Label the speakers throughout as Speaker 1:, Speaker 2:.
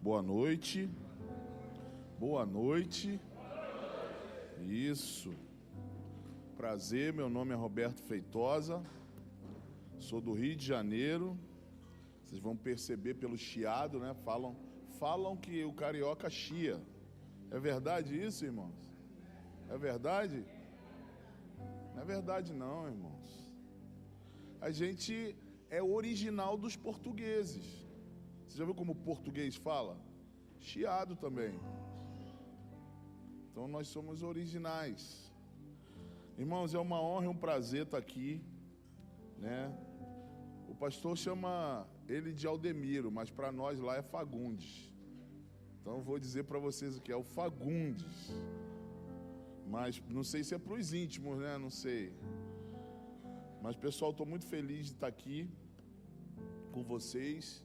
Speaker 1: Boa noite. Boa noite. Isso. Prazer, meu nome é Roberto Feitosa. Sou do Rio de Janeiro. Vocês vão perceber pelo chiado, né? Falam que o carioca chia. É verdade isso, irmãos? É verdade? Não é verdade não, irmãos. A gente é original dos portugueses. Você já viu como o português fala? Chiado também. Então nós somos originais. Irmãos, é uma honra e um prazer estar aqui, né? O pastor chama ele de Aldemiro, mas para nós lá é Fagundes. Então eu vou dizer para vocês o que é o Fagundes. Mas não sei se é para os íntimos, né? Não sei. Mas pessoal, estou muito feliz de estar aqui com vocês.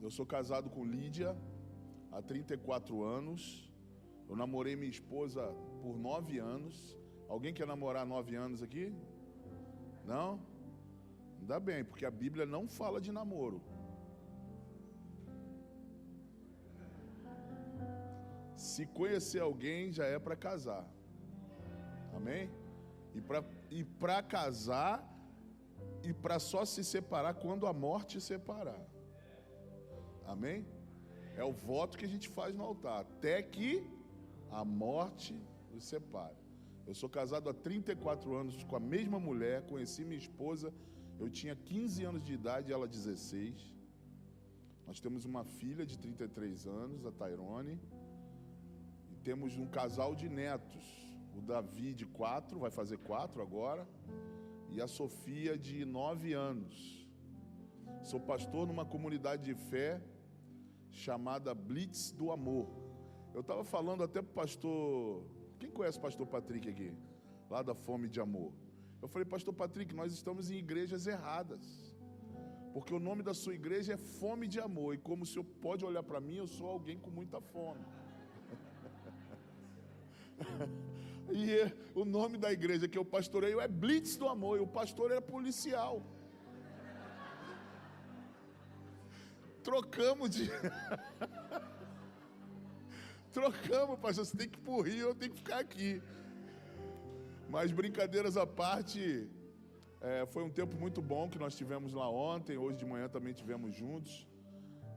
Speaker 1: Eu sou casado com Lídia há 34 anos. Eu namorei minha esposa por 9 anos. Alguém quer namorar 9 anos aqui? Não? Ainda bem, porque a Bíblia não fala de namoro. Se conhecer alguém, já é para casar. Amém? E para casar, e para só se separar quando a morte separar. Amém? É o voto que a gente faz no altar, até que a morte os separe. Eu sou casado há 34 anos com a mesma mulher, conheci minha esposa, eu tinha 15 anos de idade e ela 16. Nós temos uma filha de 33 anos, a Tairone, e temos um casal de netos, o Davi de 4, vai fazer 4 agora, e a Sofia de 9 anos. Sou pastor numa comunidade de fé chamada Blitz do Amor. Eu estava falando até para o pastor... Quem conhece o pastor Patrick aqui? Lá da Fome de Amor. Eu falei, pastor Patrick, nós estamos em igrejas erradas. Porque o nome da sua igreja é Fome de Amor. E como o senhor pode olhar para mim, eu sou alguém com muita fome. E o nome da igreja que eu pastoreio é Blitz do Amor. E o pastor é policial. Trocamos, pastor, você tem que ir pro Rio, eu tenho que ficar aqui. Mas brincadeiras à parte, foi um tempo muito bom que nós tivemos lá ontem, hoje de manhã também tivemos juntos.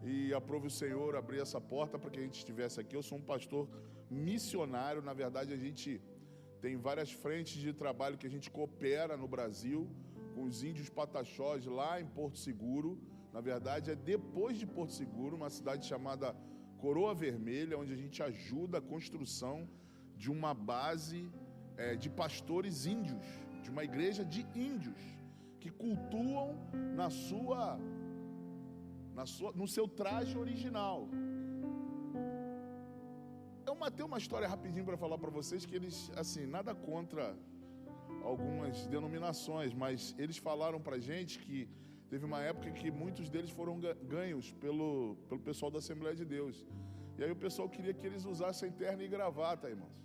Speaker 1: E aprove o Senhor abrir essa porta para que a gente estivesse aqui. Eu sou um pastor missionário, na verdade a gente tem várias frentes de trabalho que a gente coopera no Brasil, com os índios pataxós lá em Porto Seguro. Na verdade, é depois de Porto Seguro, uma cidade chamada Coroa Vermelha, onde a gente ajuda a construção de uma base de pastores índios, de uma igreja de índios, que cultuam no seu traje original. Eu matei uma história rapidinho para falar para vocês que eles, assim, nada contra algumas denominações, mas eles falaram para a gente que teve uma época que muitos deles foram ganhos pelo pessoal da Assembleia de Deus. E aí o pessoal queria que eles usassem terno e gravata, irmãos.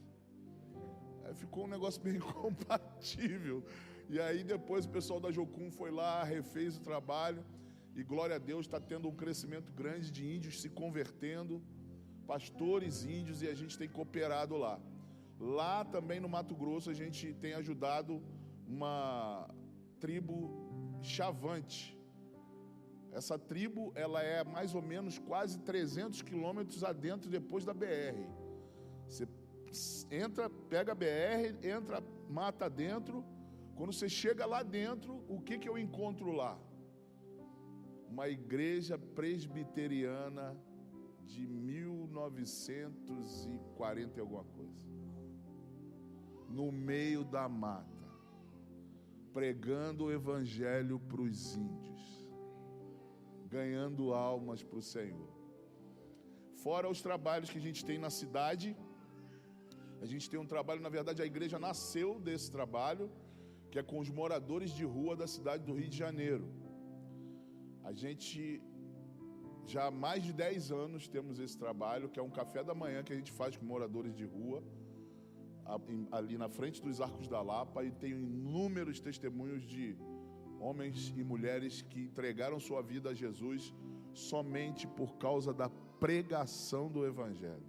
Speaker 1: Aí ficou um negócio bem incompatível. E aí depois o pessoal da Jocum foi lá, refez o trabalho. E glória a Deus, está tendo um crescimento grande de índios se convertendo. Pastores índios, e a gente tem cooperado lá. Lá também no Mato Grosso a gente tem ajudado uma tribo Chavante. Essa tribo, ela é mais ou menos quase 300 quilômetros adentro depois da BR. Você entra, pega a BR, entra, mata dentro. Quando você chega lá dentro, o que eu encontro lá? Uma igreja presbiteriana de 1940 e alguma coisa. No meio da mata, pregando o evangelho para os índios, ganhando almas para o Senhor. Fora os trabalhos que a gente tem na cidade, a gente tem um trabalho, na verdade a igreja nasceu desse trabalho, que é com os moradores de rua da cidade do Rio de Janeiro. A gente já há mais de 10 anos temos esse trabalho, que é um café da manhã que a gente faz com moradores de rua, ali na frente dos Arcos da Lapa, e tenho inúmeros testemunhos de homens e mulheres que entregaram sua vida a Jesus somente por causa da pregação do Evangelho.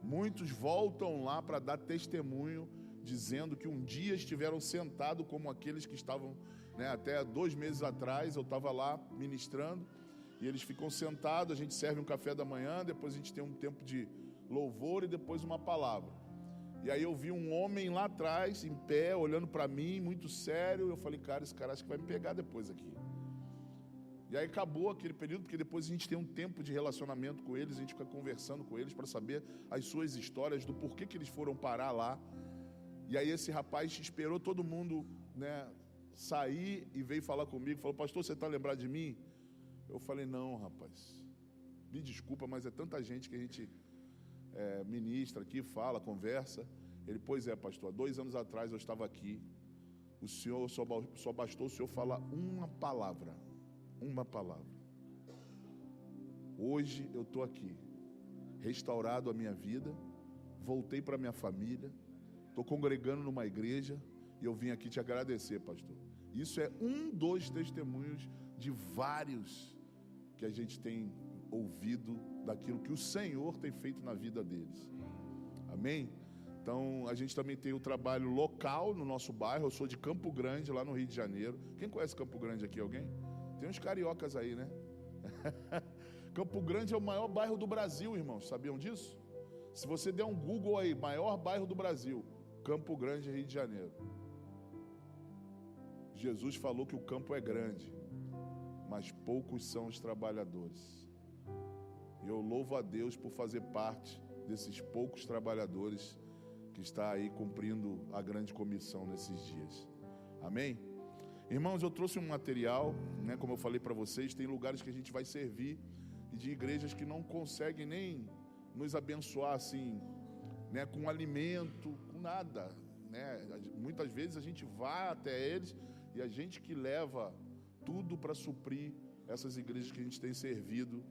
Speaker 1: Muitos voltam lá para dar testemunho, dizendo que um dia estiveram sentados como aqueles que estavam, até 2 meses atrás, eu estava lá ministrando, e eles ficam sentados, a gente serve um café da manhã, depois a gente tem um tempo de louvor e depois uma palavra. E aí eu vi um homem lá atrás, em pé, olhando para mim, muito sério. Eu falei, cara, esse cara acho que vai me pegar depois aqui. E aí acabou aquele período, porque depois a gente tem um tempo de relacionamento com eles, a gente fica conversando com eles para saber as suas histórias, do porquê que eles foram parar lá. E aí esse rapaz esperou todo mundo, sair e veio falar comigo, falou, pastor, você está lembrado de mim? Eu falei, não, rapaz, me desculpa, mas é tanta gente que a gente ministra aqui, fala, conversa. Ele, pois é, pastor, há 2 anos atrás eu estava aqui, o senhor, só bastou o senhor falar uma palavra. Hoje eu estou aqui, restaurado a minha vida, voltei para minha família, estou congregando numa igreja e eu vim aqui te agradecer, pastor. Isso é um dos testemunhos de vários que a gente tem ouvido daquilo que o Senhor tem feito na vida deles. Amém? Então, a gente também tem o trabalho local no nosso bairro. Eu sou de Campo Grande, lá no Rio de Janeiro. Quem conhece Campo Grande aqui? Alguém? Tem uns cariocas aí, né? Campo Grande é o maior bairro do Brasil, irmãos. Sabiam disso? Se você der um Google aí, maior bairro do Brasil, Campo Grande, Rio de Janeiro. Jesus falou que o campo é grande, mas poucos são os trabalhadores. E eu louvo a Deus por fazer parte desses poucos trabalhadores que está aí cumprindo a grande comissão nesses dias. Amém? Irmãos, eu trouxe um material, como eu falei para vocês, tem lugares que a gente vai servir e de igrejas que não conseguem nem nos abençoar assim, com alimento, com nada, Muitas vezes a gente vai até eles e a gente que leva tudo para suprir essas igrejas que a gente tem servido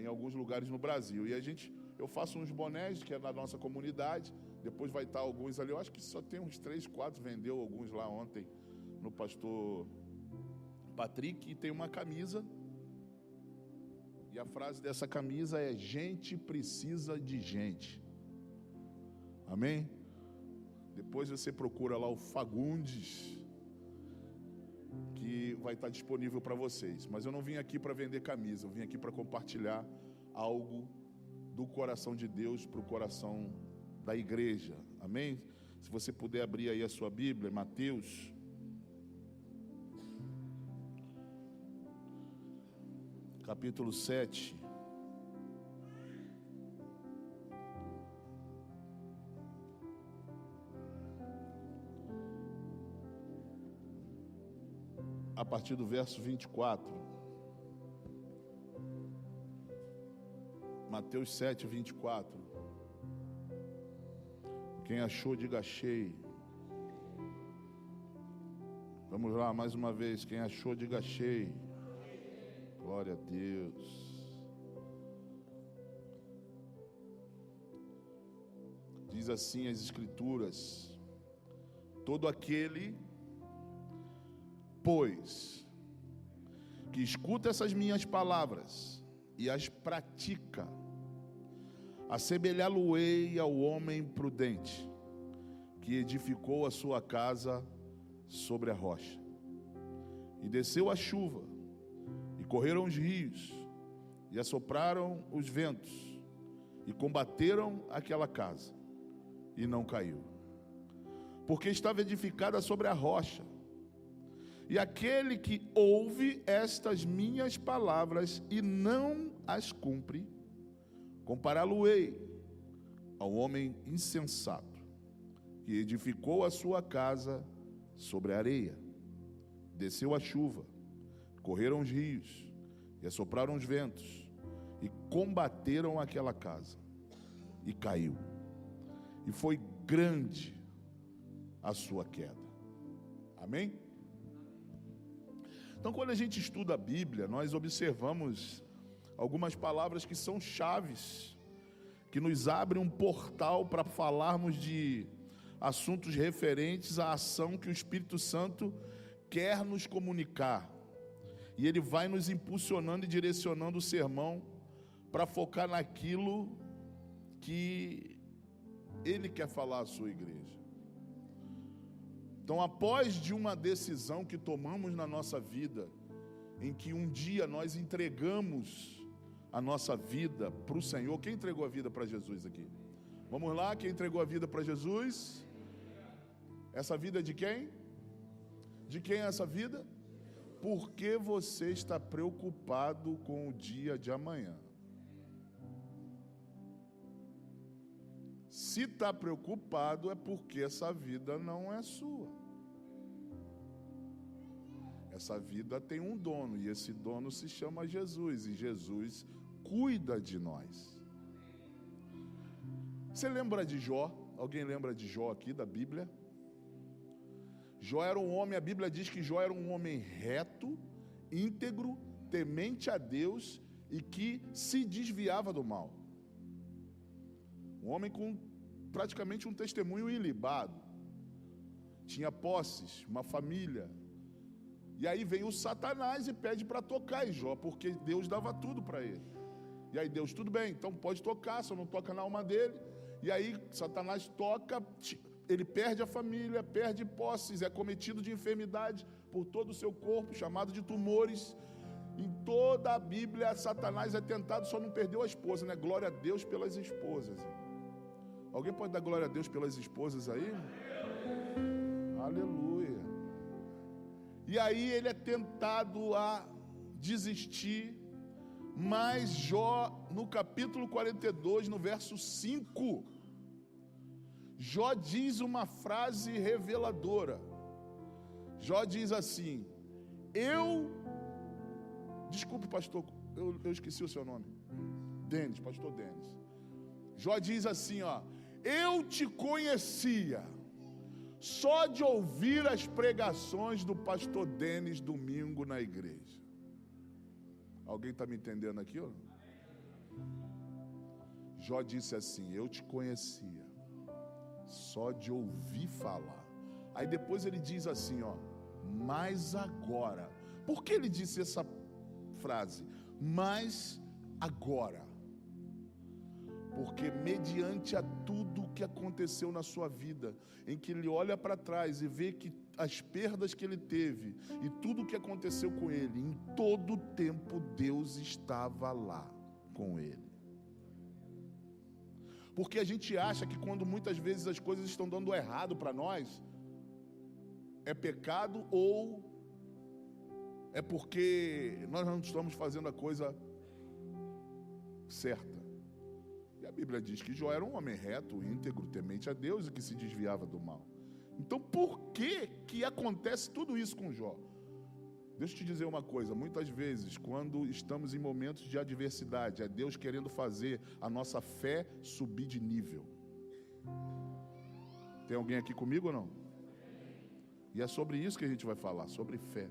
Speaker 1: em alguns lugares no Brasil. E eu faço uns bonés que é da nossa comunidade, depois vai estar alguns ali, eu acho que só tem uns 3, 4, vendeu alguns lá ontem no pastor Patrick, e tem uma camisa, e a frase dessa camisa é: gente precisa de gente. Amém? Depois você procura lá o Fagundes, que vai estar disponível para vocês. Mas eu não vim aqui para vender camisa, eu vim aqui para compartilhar algo do coração de Deus para o coração da igreja. Amém? Se você puder abrir aí a sua Bíblia, Mateus, capítulo 7. A partir do verso 24. Mateus 7, 24. Quem achou, diga achei. Vamos lá, mais uma vez. Quem achou, diga achei. Glória a Deus. Diz assim as Escrituras: todo aquele, pois, que escuta essas minhas palavras e as pratica, assemelhá-lo-ei ao homem prudente, que edificou a sua casa sobre a rocha. E desceu a chuva, e correram os rios, e assopraram os ventos, e combateram aquela casa, e não caiu, porque estava edificada sobre a rocha. E aquele que ouve estas minhas palavras e não as cumpre, compará-lo-ei ao homem insensato, que edificou a sua casa sobre a areia. Desceu a chuva, correram os rios, e assopraram os ventos, e combateram aquela casa, e caiu. E foi grande a sua queda. Amém? Então, quando a gente estuda a Bíblia, nós observamos algumas palavras que são chaves, que nos abrem um portal para falarmos de assuntos referentes à ação que o Espírito Santo quer nos comunicar. E ele vai nos impulsionando e direcionando o sermão para focar naquilo que ele quer falar à sua igreja. Então, após de uma decisão que tomamos na nossa vida, em que um dia nós entregamos a nossa vida para o Senhor. Quem entregou a vida para Jesus aqui? Vamos lá, quem entregou a vida para Jesus? Essa vida é de quem? De quem é essa vida? Por que você está preocupado com o dia de amanhã? Se está preocupado é porque essa vida não é sua. Essa vida tem um dono, e esse dono se chama Jesus, e Jesus cuida de nós. Você lembra de Jó? Alguém lembra de Jó aqui da Bíblia? Jó era um homem, a Bíblia diz que Jó era um homem reto, íntegro, temente a Deus e que se desviava do mal. Um homem com praticamente um testemunho ilibado. Tinha posses, uma família. E aí vem o Satanás e pede para tocar em Jó, porque Deus dava tudo para ele. E aí Deus, tudo bem, então pode tocar, só não toca na alma dele. E aí Satanás toca, ele perde a família, perde posses, é cometido de enfermidade por todo o seu corpo, chamado de tumores. Em toda a Bíblia, Satanás é tentado, só não perdeu a esposa, né? Glória a Deus pelas esposas. Alguém pode dar glória a Deus pelas esposas aí? Aleluia. E aí ele é tentado a desistir, mas Jó, no capítulo 42, no verso 5, Jó diz uma frase reveladora. Jó diz assim: desculpe, pastor, eu esqueci o seu nome. Denis, pastor Denis. Jó diz assim, ó: eu te conhecia só de ouvir as pregações do pastor Denis domingo na igreja. Alguém está me entendendo aqui? Ó? Jó disse assim: eu te conhecia só de ouvir falar. Aí depois ele diz assim, ó: mas agora. Por que ele disse essa frase? Mas agora. Porque mediante a tudo que aconteceu na sua vida, em que ele olha para trás e vê que as perdas que ele teve e tudo que aconteceu com ele, em todo o tempo Deus estava lá com ele. Porque a gente acha que quando muitas vezes as coisas estão dando errado para nós, é pecado ou é porque nós não estamos fazendo a coisa certa. A Bíblia diz que Jó era um homem reto, íntegro, temente a Deus e que se desviava do mal. Então por que acontece tudo isso com Jó? Deixa eu te dizer uma coisa, muitas vezes quando estamos em momentos de adversidade, é Deus querendo fazer a nossa fé subir de nível. Tem alguém aqui comigo ou não? E é sobre isso que a gente vai falar, sobre fé.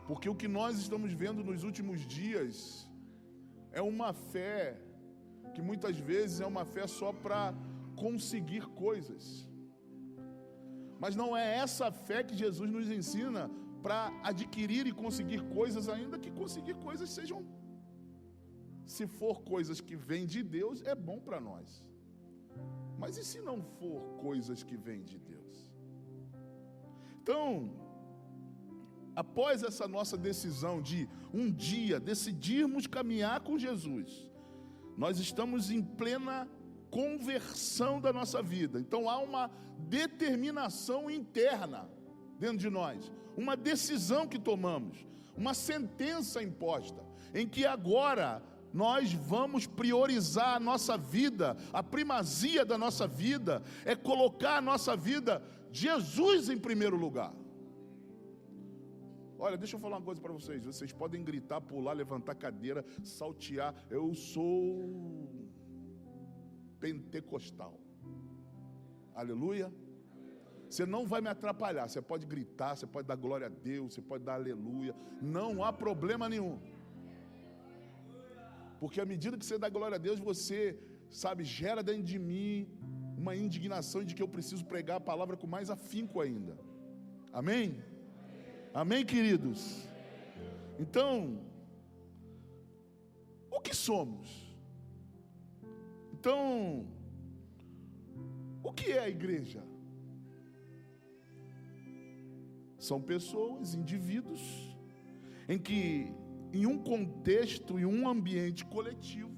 Speaker 1: Porque o que nós estamos vendo nos últimos dias é uma fé que muitas vezes é uma fé só para conseguir coisas. Mas não é essa fé que Jesus nos ensina para adquirir e conseguir coisas, ainda que conseguir coisas sejam, se for coisas que vêm de Deus, é bom para nós. Mas e se não for coisas que vêm de Deus? Então, após essa nossa decisão de um dia decidirmos caminhar com Jesus, nós estamos em plena conversão da nossa vida. Então há uma determinação interna dentro de nós, uma decisão que tomamos, uma sentença imposta, em que agora nós vamos priorizar a nossa vida, a primazia da nossa vida é colocar a nossa vida, Jesus em primeiro lugar. Olha, deixa eu falar uma coisa para vocês. Vocês podem gritar, pular, levantar cadeira, saltear. Eu sou pentecostal. Aleluia. Você não vai me atrapalhar. Você pode gritar, você pode dar glória a Deus, você pode dar aleluia. Não há problema nenhum. Porque à medida que você dá glória a Deus, você, sabe, gera dentro de mim uma indignação de que eu preciso pregar a palavra com mais afinco ainda. Amém? Amém, queridos? Então, o que somos? Então, o que é a igreja? São pessoas, indivíduos, em que, em um contexto, em um ambiente coletivo,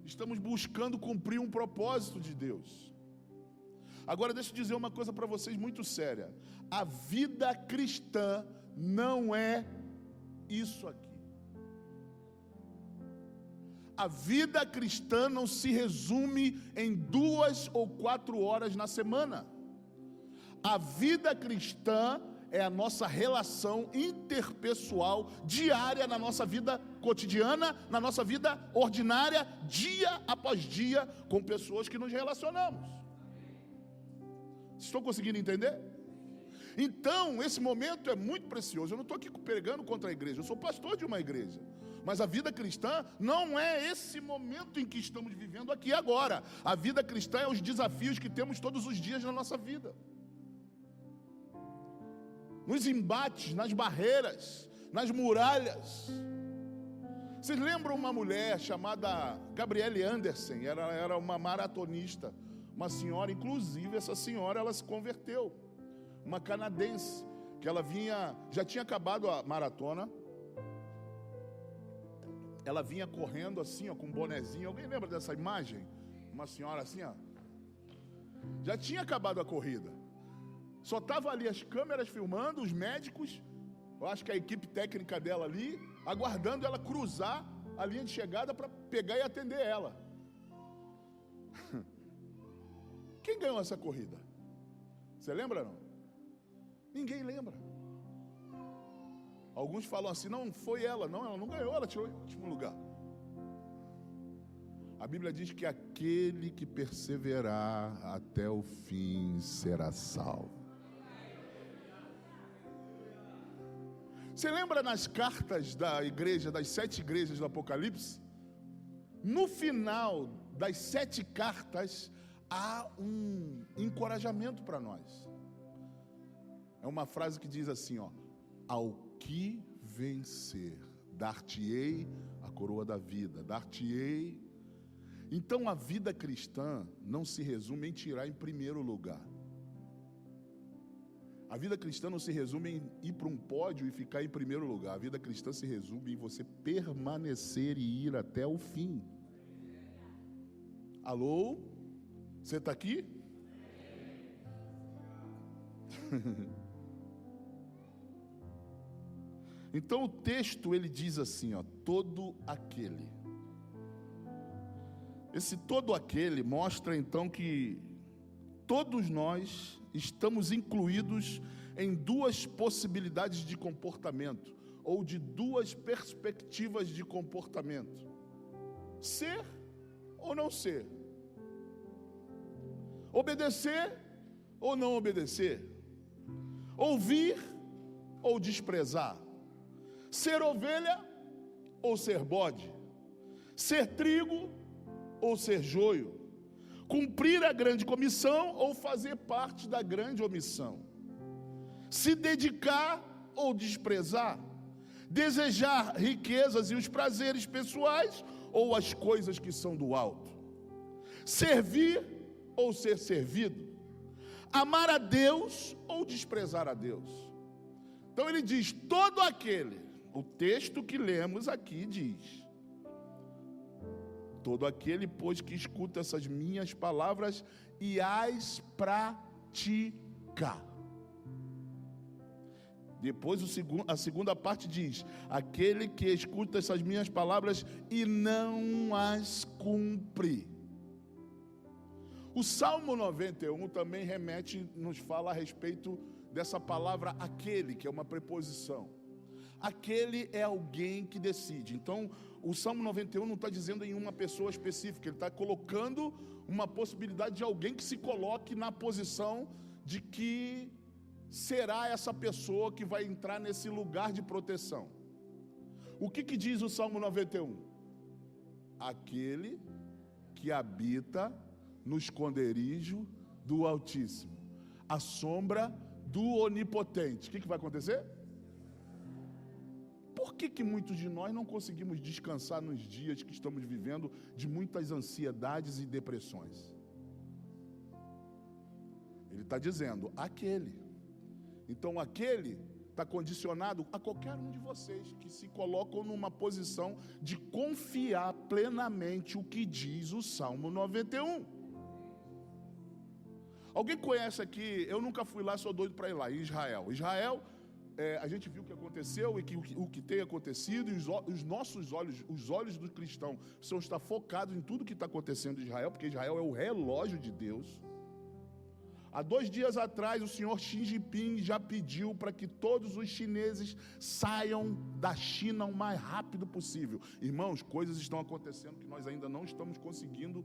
Speaker 1: estamos buscando cumprir um propósito de Deus. Agora, deixa eu dizer uma coisa para vocês muito séria. A vida cristã não é isso aqui. A vida cristã não se resume em 2 ou 4 horas na semana. A vida cristã é a nossa relação interpessoal diária na nossa vida cotidiana, na nossa vida ordinária, dia após dia, com pessoas que nos relacionamos. Vocês estão conseguindo entender? Então, esse momento é muito precioso. Eu não estou aqui pregando contra a igreja, eu sou pastor de uma igreja. Mas a vida cristã não é esse momento em que estamos vivendo aqui agora. A vida cristã é os desafios que temos todos os dias na nossa vida. Nos embates, nas barreiras, nas muralhas. Vocês lembram uma mulher chamada Gabrielle Anderson? Era uma maratonista, uma senhora, inclusive essa senhora ela se converteu, uma canadense, que ela já tinha acabado a maratona, ela vinha correndo assim, ó, com um bonezinho. Alguém lembra dessa imagem? Uma senhora assim, ó, já tinha acabado a corrida. Só estavam ali as câmeras filmando, os médicos, eu acho que a equipe técnica dela ali, aguardando ela cruzar a linha de chegada para pegar e atender ela. Quem ganhou essa corrida? Você lembra não? Ninguém lembra. Alguns falam assim, não foi ela não ganhou, ela tirou em último lugar. A Bíblia diz que aquele que perseverar até o fim será salvo. Você lembra nas cartas da igreja, das 7 igrejas do Apocalipse? No final das 7 cartas, há um encorajamento para nós. É uma frase que diz assim, ó: ao que vencer, dar-te-ei a coroa da vida, dar-te-ei. Então a vida cristã não se resume em tirar em primeiro lugar. A vida cristã não se resume em ir para um pódio e ficar em primeiro lugar. A vida cristã se resume em você permanecer e ir até o fim. Alô? Você está aqui? Então o texto ele diz assim, ó, todo aquele. Esse todo aquele mostra então que todos nós estamos incluídos em 2 possibilidades de comportamento, ou de 2 perspectivas de comportamento: ser ou não ser, obedecer ou não obedecer, ouvir ou desprezar, ser ovelha ou ser bode, ser trigo ou ser joio, cumprir a grande comissão ou fazer parte da grande omissão, se dedicar ou desprezar, desejar riquezas e os prazeres pessoais ou as coisas que são do alto, servir ou ser servido, amar a Deus ou desprezar a Deus. Então ele diz, todo aquele, o texto que lemos aqui diz, todo aquele, pois, que escuta essas minhas palavras e as pratica. Depois a segunda parte diz, aquele que escuta essas minhas palavras e não as cumpre. O Salmo 91 também nos fala a respeito dessa palavra aquele, que é uma preposição. Aquele é alguém que decide. Então, o Salmo 91 não está dizendo em uma pessoa específica, ele está colocando uma possibilidade de alguém que se coloque na posição de que será essa pessoa que vai entrar nesse lugar de proteção. O que diz o Salmo 91? Aquele que habita no esconderijo do Altíssimo, à sombra do onipotente. O que vai acontecer? Por que muitos de nós não conseguimos descansar nos dias que estamos vivendo de muitas ansiedades e depressões? Ele está dizendo, aquele. Então aquele está condicionado a qualquer um de vocês que se colocam numa posição de confiar plenamente o que diz o Salmo 91. Alguém conhece aqui, eu nunca fui lá, sou doido para ir lá, em Israel. Israel, a gente viu o que aconteceu e o que tem acontecido, e os nossos olhos, os olhos do cristão, precisam estar focados em tudo que está acontecendo em Israel, porque Israel é o relógio de Deus. Há 2 dias atrás, o senhor Xi Jinping já pediu para que todos os chineses saiam da China o mais rápido possível. Irmãos, coisas estão acontecendo que nós ainda não estamos conseguindo,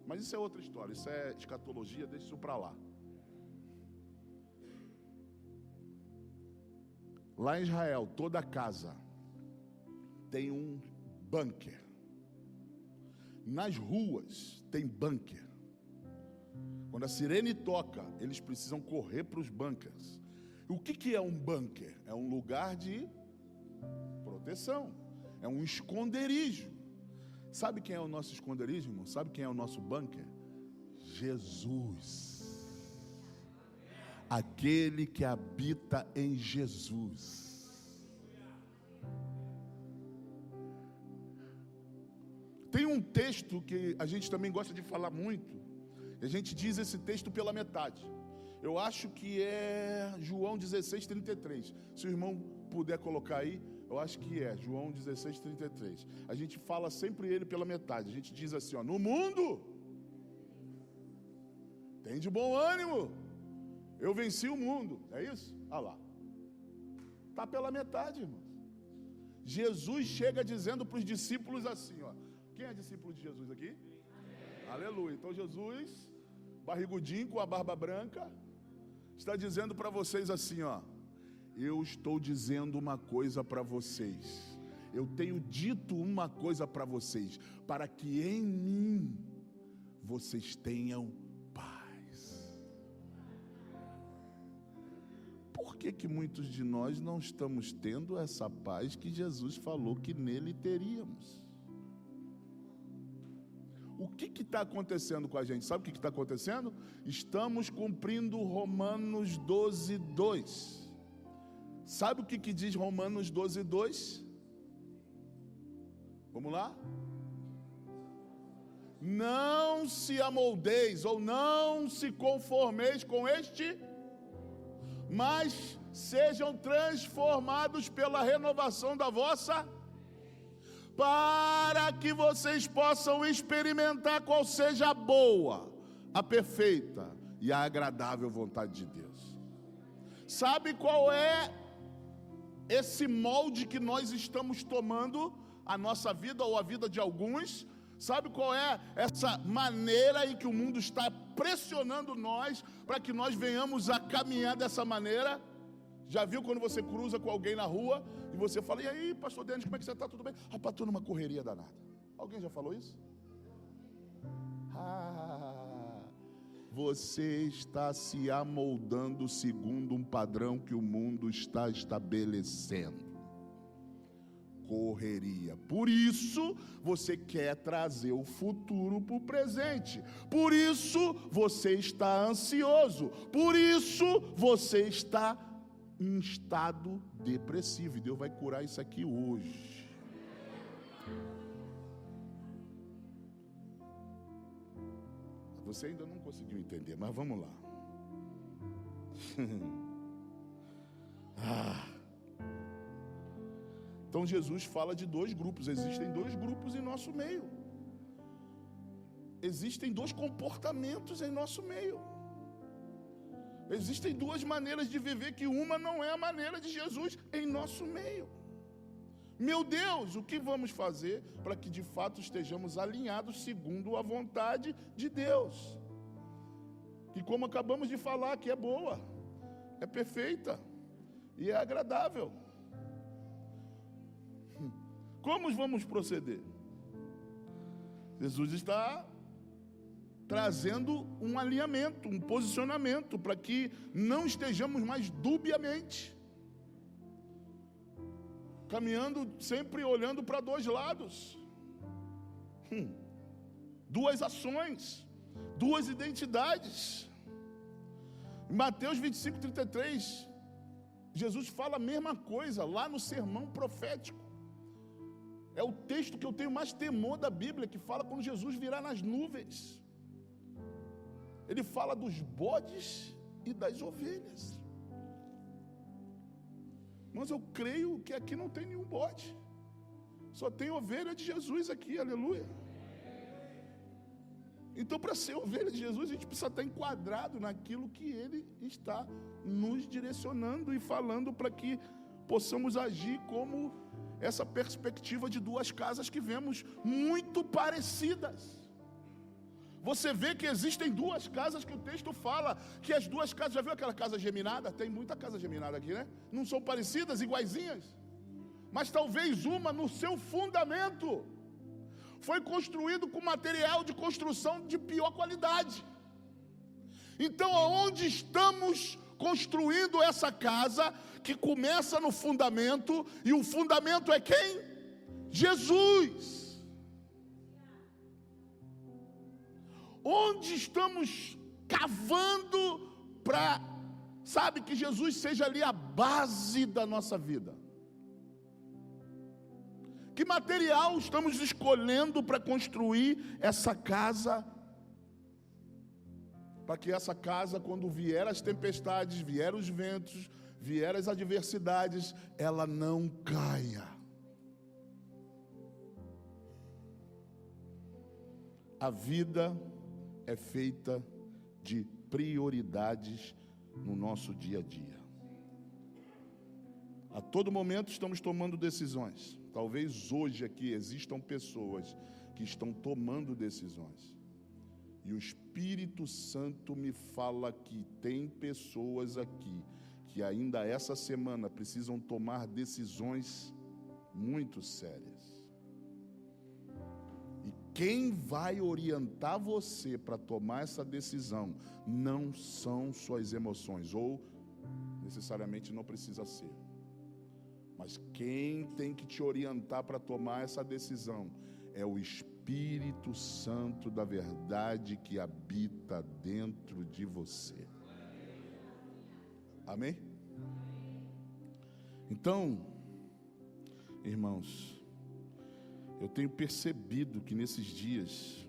Speaker 1: mas isso é outra história, isso é escatologia, deixa isso para lá. Lá em Israel, toda casa tem um bunker. Nas ruas tem bunker. Quando a sirene toca, eles precisam correr para os bunkers. O que é um bunker? É um lugar de proteção. É um esconderijo. Sabe quem é o nosso esconderijo, irmão? Sabe quem é o nosso bunker? Jesus. Aquele que habita em Jesus. Tem um texto que a gente também gosta de falar muito. A gente diz esse texto pela metade. Eu acho que é João 16:33. Se o irmão puder colocar aí, eu acho que é João 16:33. A gente fala sempre ele pela metade. A gente diz assim, ó, no mundo tem de bom ânimo, eu venci o mundo. É isso? Ah lá. Está pela metade, irmãos. Jesus chega dizendo para os discípulos assim, ó. Quem é discípulo de Jesus aqui? Aleluia. Então Jesus, barrigudinho com a barba branca, está dizendo para vocês assim, ó. Eu estou dizendo uma coisa para vocês. Eu tenho dito uma coisa para vocês, para que em mim vocês tenham paz. Por que muitos de nós não estamos tendo essa paz que Jesus falou que nele teríamos? O que está acontecendo com a gente? Sabe o que está acontecendo? Estamos cumprindo Romanos 12:2. Sabe o que diz Romanos 12:2? Vamos lá? Não se amoldeis ou não se conformeis com este, mas sejam transformados pela renovação da vossa, para que vocês possam experimentar qual seja a boa, a perfeita e a agradável vontade de Deus. Sabe qual é esse molde que nós estamos tomando a nossa vida ou a vida de alguns? Sabe qual é essa maneira em que o mundo está pressionando nós para que nós venhamos a caminhar dessa maneira? Já viu quando você cruza com alguém na rua e você fala, e aí, pastor Denis, como é que você está? Tudo bem? Rapaz, estou numa correria danada. Alguém já falou isso? Você está se amoldando segundo um padrão que o mundo está estabelecendo. Correria. Por isso, você quer trazer o futuro para o presente. Por isso, você está ansioso. Por isso, você está em estado depressivo. E Deus vai curar isso aqui hoje. Você ainda não conseguiu entender, mas vamos lá. Então Jesus fala de 2 grupos. Existem 2 grupos em nosso meio. Existem 2 comportamentos em nosso meio. Existem 2 maneiras de viver, que uma não é a maneira de Jesus em nosso meio. Meu Deus, o que vamos fazer para que de fato estejamos alinhados segundo a vontade de Deus? Que, como acabamos de falar, que é boa, é perfeita e é agradável. Como vamos proceder? Jesus está trazendo um alinhamento, um posicionamento, para que não estejamos mais dubiamente, caminhando sempre olhando para dois lados, duas ações, duas identidades. Em Mateus 25:33, Jesus fala a mesma coisa, lá no sermão profético. É o texto que eu tenho mais temor da Bíblia, que fala quando Jesus virá nas nuvens. Ele fala dos bodes e das ovelhas. Mas eu creio que aqui não tem nenhum bode. Só tem ovelha de Jesus aqui, aleluia. Então, para ser ovelha de Jesus, a gente precisa estar enquadrado naquilo que Ele está nos direcionando e falando, para que possamos agir como essa perspectiva de duas casas que vemos muito parecidas. Você vê que existem duas casas que o texto fala, que as duas casas, já viu aquela casa geminada? Tem muita casa geminada aqui, né? Não são parecidas, iguaizinhas? Mas talvez uma no seu fundamento foi construído com material de construção de pior qualidade. Então, aonde estamos construindo essa casa, que começa no fundamento, e o fundamento é quem? Jesus. Onde estamos cavando para, sabe, que Jesus seja ali a base da nossa vida? Que material estamos escolhendo para construir essa casa? Para que essa casa, quando vier as tempestades, vier os ventos, vier as adversidades, ela não caia. A vida é feita de prioridades no nosso dia a dia. A todo momento estamos tomando decisões. Talvez hoje aqui existam pessoas que estão tomando decisões. E o Espírito Santo me fala que tem pessoas aqui que ainda essa semana precisam tomar decisões muito sérias. E quem vai orientar você para tomar essa decisão não são suas emoções, ou necessariamente não precisa ser. Mas quem tem que te orientar para tomar essa decisão é o Espírito Santo da verdade que habita dentro de você. Amém? Então, irmãos, eu tenho percebido que nesses dias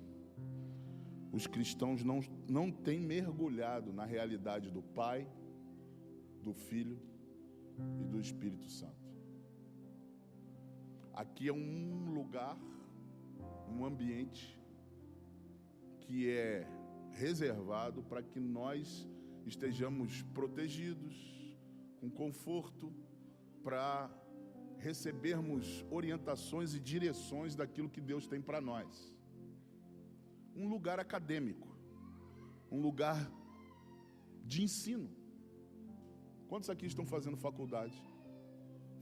Speaker 1: os cristãos não têm mergulhado na realidade do Pai, do Filho e do Espírito Santo. Aqui é um lugar, um ambiente que é reservado para que nós estejamos protegidos, com conforto, para recebermos orientações e direções daquilo que Deus tem para nós. Um lugar acadêmico, um lugar de ensino. Quantos aqui estão fazendo faculdade?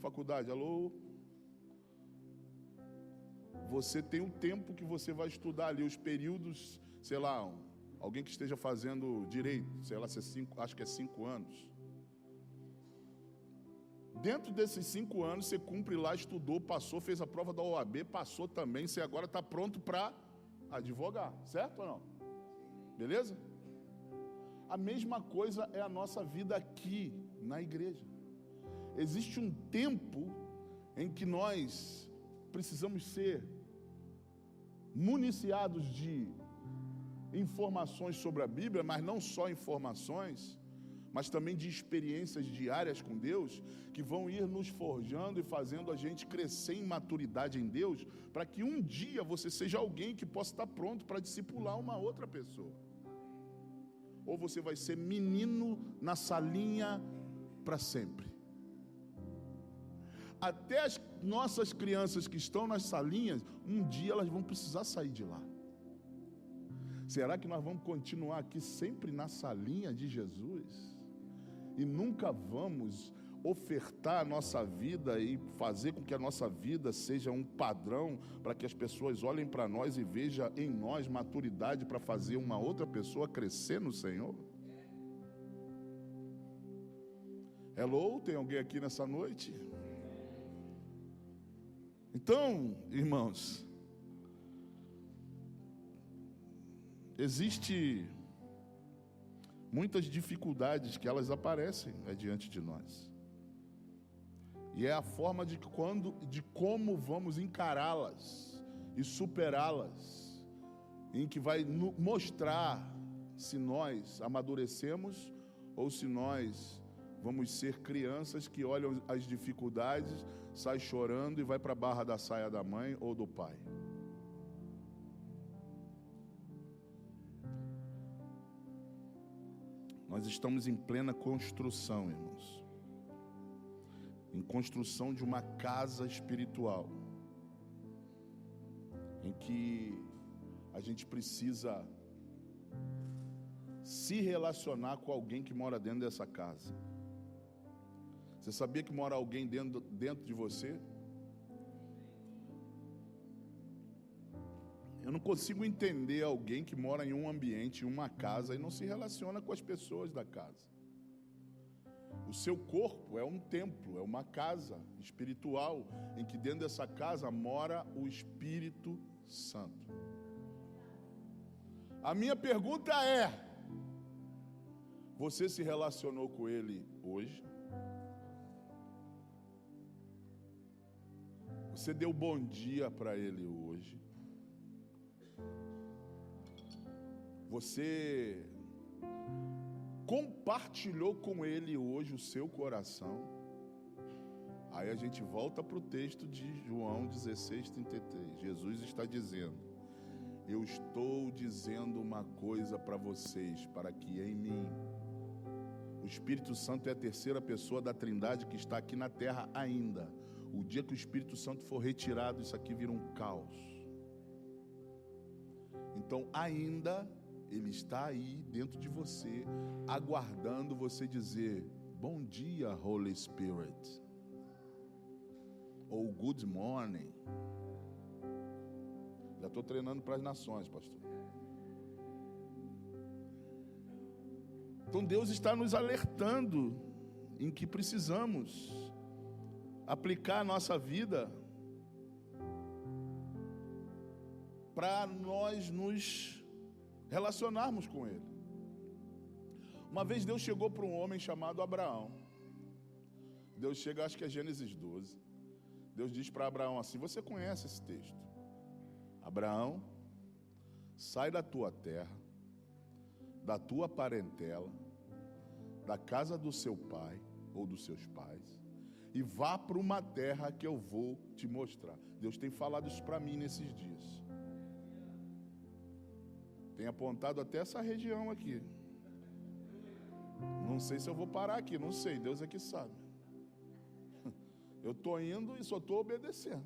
Speaker 1: Faculdade, alô? Você tem um tempo que você vai estudar ali, os períodos, sei lá, alguém que esteja fazendo direito, sei lá, acho que é 5 anos. Dentro desses 5 anos, você cumpre lá, estudou, passou, fez a prova da OAB, passou também, você agora está pronto para advogar, certo ou não? Beleza? A mesma coisa é a nossa vida aqui na igreja. Existe um tempo em que nós precisamos ser municiados de informações sobre a Bíblia, mas não só informações, mas também de experiências diárias com Deus, que vão ir nos forjando e fazendo a gente crescer em maturidade em Deus, para que um dia você seja alguém que possa estar pronto para discipular uma outra pessoa. Ou você vai ser menino na salinha para sempre. Até as nossas crianças que estão nas salinhas, um dia elas vão precisar sair de lá. Será que nós vamos continuar aqui sempre na salinha de Jesus? E nunca vamos ofertar a nossa vida e fazer com que a nossa vida seja um padrão para que as pessoas olhem para nós e vejam em nós maturidade para fazer uma outra pessoa crescer no Senhor? Hello, tem alguém aqui nessa noite? Então, irmãos, existe muitas dificuldades que elas aparecem diante de nós. E é a forma de como vamos encará-las e superá-las, em que vai mostrar se nós amadurecemos ou se nós vamos ser crianças que olham as dificuldades, sai chorando e vai para a barra da saia da mãe ou do pai. Nós estamos em plena construção, irmãos. Em construção de uma casa espiritual, em que a gente precisa se relacionar com alguém que mora dentro dessa casa. Você sabia que mora alguém dentro de você? Eu não consigo entender alguém que mora em um ambiente, em uma casa, e não se relaciona com as pessoas da casa. O seu corpo é um templo, é uma casa espiritual, em que dentro dessa casa mora o Espírito Santo. A minha pergunta é: você se relacionou com ele hoje? Você deu bom dia para ele hoje? Você compartilhou com ele hoje o seu coração? Aí a gente volta para o texto de João 16:33. Jesus está dizendo: eu estou dizendo uma coisa para vocês, para que em mim, o Espírito Santo é a terceira pessoa da Trindade que está aqui na terra ainda. O dia que o Espírito Santo for retirado, isso aqui vira um caos. Então ainda ele está aí dentro de você, aguardando você dizer: bom dia, Holy Spirit, ou good morning. Já estou treinando para as nações, pastor. Então Deus está nos alertando em que precisamos aplicar a nossa vida para nós nos relacionarmos com ele. Uma vez Deus chegou para um homem chamado Abraão. Deus chega, acho que é Gênesis 12. Deus diz para Abraão assim: você conhece esse texto? Abraão, sai da tua terra, da tua parentela, da casa do seu pai ou dos seus pais, e vá para uma terra que eu vou te mostrar. Deus tem falado isso para mim nesses dias. Tem apontado até essa região aqui. Não sei se eu vou parar aqui, não sei, Deus é que sabe. Eu estou indo e só estou obedecendo.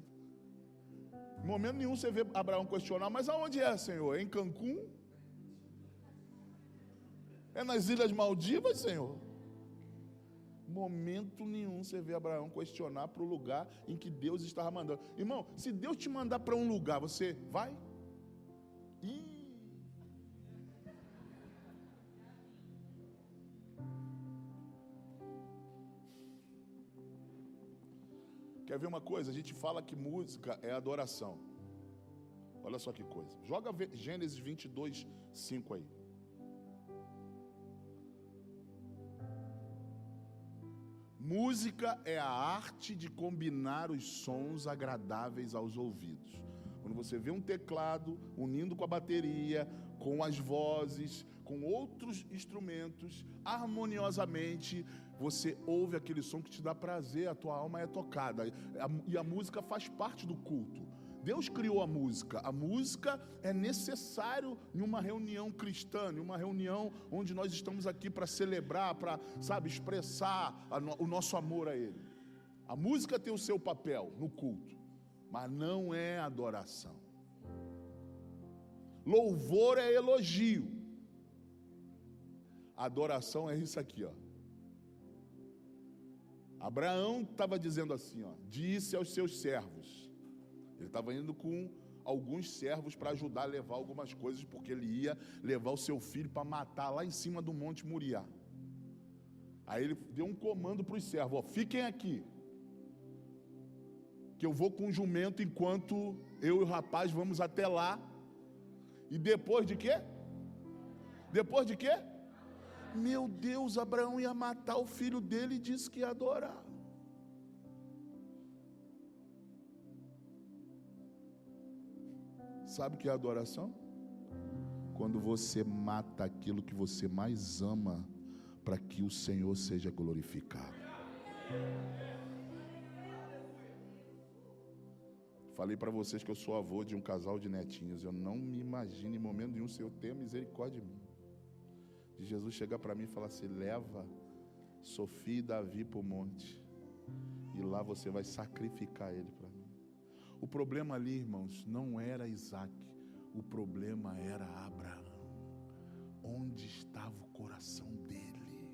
Speaker 1: Em momento nenhum você vê Abraão questionar: mas aonde é, Senhor? É em Cancún? É nas Ilhas Maldivas, Senhor? Momento nenhum você vê Abraão questionar para o lugar em que Deus estava mandando. Irmão, se Deus te mandar para um lugar, você vai? Quer ver uma coisa? A gente fala que música é adoração. Olha só que coisa. Joga Gênesis 22:5 aí. Música é a arte de combinar os sons agradáveis aos ouvidos. Quando você vê um teclado unindo com a bateria, com as vozes, com outros instrumentos, harmoniosamente, você ouve aquele som que te dá prazer, a tua alma é tocada. E a música faz parte do culto. Deus criou a música é necessário em uma reunião cristã, em uma reunião onde nós estamos aqui para celebrar, para, expressar o nosso amor a Ele. A música tem o seu papel no culto, mas não é adoração. Louvor é elogio. Adoração é isso aqui, ó. Abraão estava dizendo assim, ó, disse aos seus servos. Ele estava indo com alguns servos para ajudar a levar algumas coisas, porque ele ia levar o seu filho para matar lá em cima do Monte Moriá. Aí ele deu um comando para os servos, ó, fiquem aqui, que eu vou com o jumento enquanto eu e o rapaz vamos até lá. E depois de quê? Depois de quê? Meu Deus, Abraão ia matar o filho dele e disse que ia adorar. Sabe o que é adoração? Quando você mata aquilo que você mais ama para que o Senhor seja glorificado. Falei para vocês que eu sou avô de um casal de netinhos. Eu não me imagino em momento nenhum se eu tenho misericórdia de mim. De Jesus chegar para mim e falar assim: leva Sofia e Davi para o monte, e lá você vai sacrificar ele para mim. O problema ali, irmãos, não era Isaac, o problema era Abraão. Onde estava o coração dele?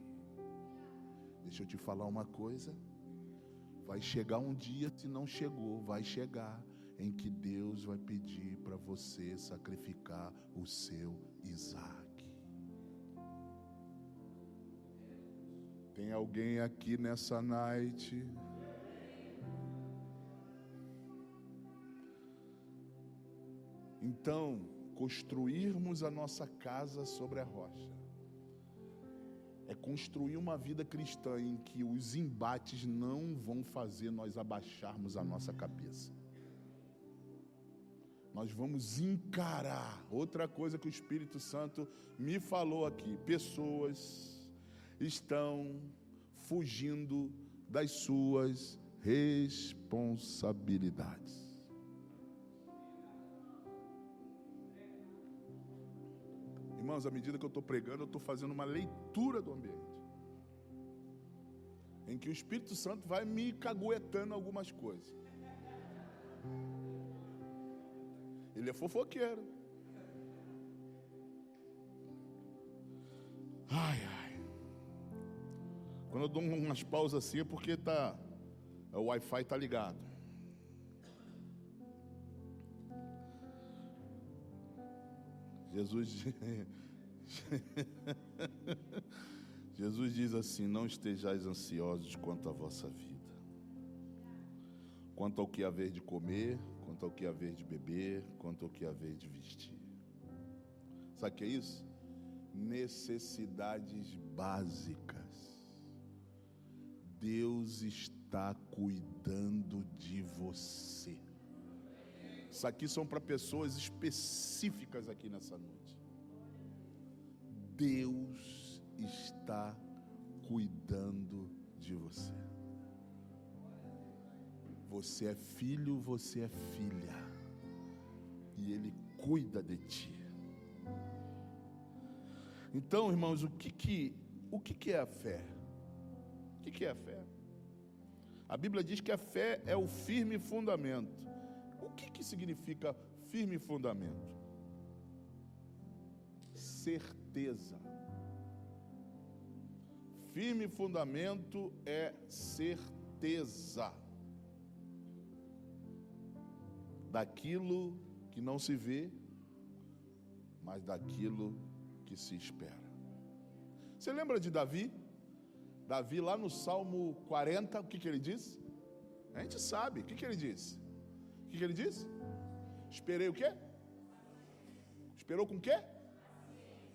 Speaker 1: Deixa eu te falar uma coisa. Vai chegar um dia, se não chegou, vai chegar, em que Deus vai pedir para você sacrificar o seu Isaac. Tem alguém aqui nessa noite? Então, construirmos a nossa casa sobre a rocha é construir uma vida cristã em que os embates não vão fazer nós abaixarmos a nossa cabeça. Nós vamos encarar. Outra coisa que o Espírito Santo me falou aqui: pessoas estão fugindo das suas responsabilidades. Irmãos, à medida que eu estou pregando, eu estou fazendo uma leitura do ambiente, em que o Espírito Santo vai me caguetando algumas coisas. Ele é fofoqueiro. Ai, ai. Quando eu dou umas pausas assim é porque o Wi-Fi está ligado. Jesus diz assim: não estejais ansiosos quanto à vossa vida, quanto ao que haver de comer, quanto ao que haver de beber, quanto ao que haver de vestir. Sabe o que é isso? Necessidades básicas. Deus está cuidando de você. Isso aqui são para pessoas específicas aqui nessa noite. Deus está cuidando de você. Você é filho, você é filha, e Ele cuida de ti. Então, irmãos, o que é a fé? O que é a fé? A Bíblia diz que a fé é o firme fundamento. O que significa firme fundamento? Certeza. Firme fundamento é certeza daquilo que não se vê, mas daquilo que se espera. Você lembra de Davi? Davi lá no Salmo 40, o que ele disse? A gente sabe, o que ele disse? O que ele disse? Esperei o quê? Esperou com o quê?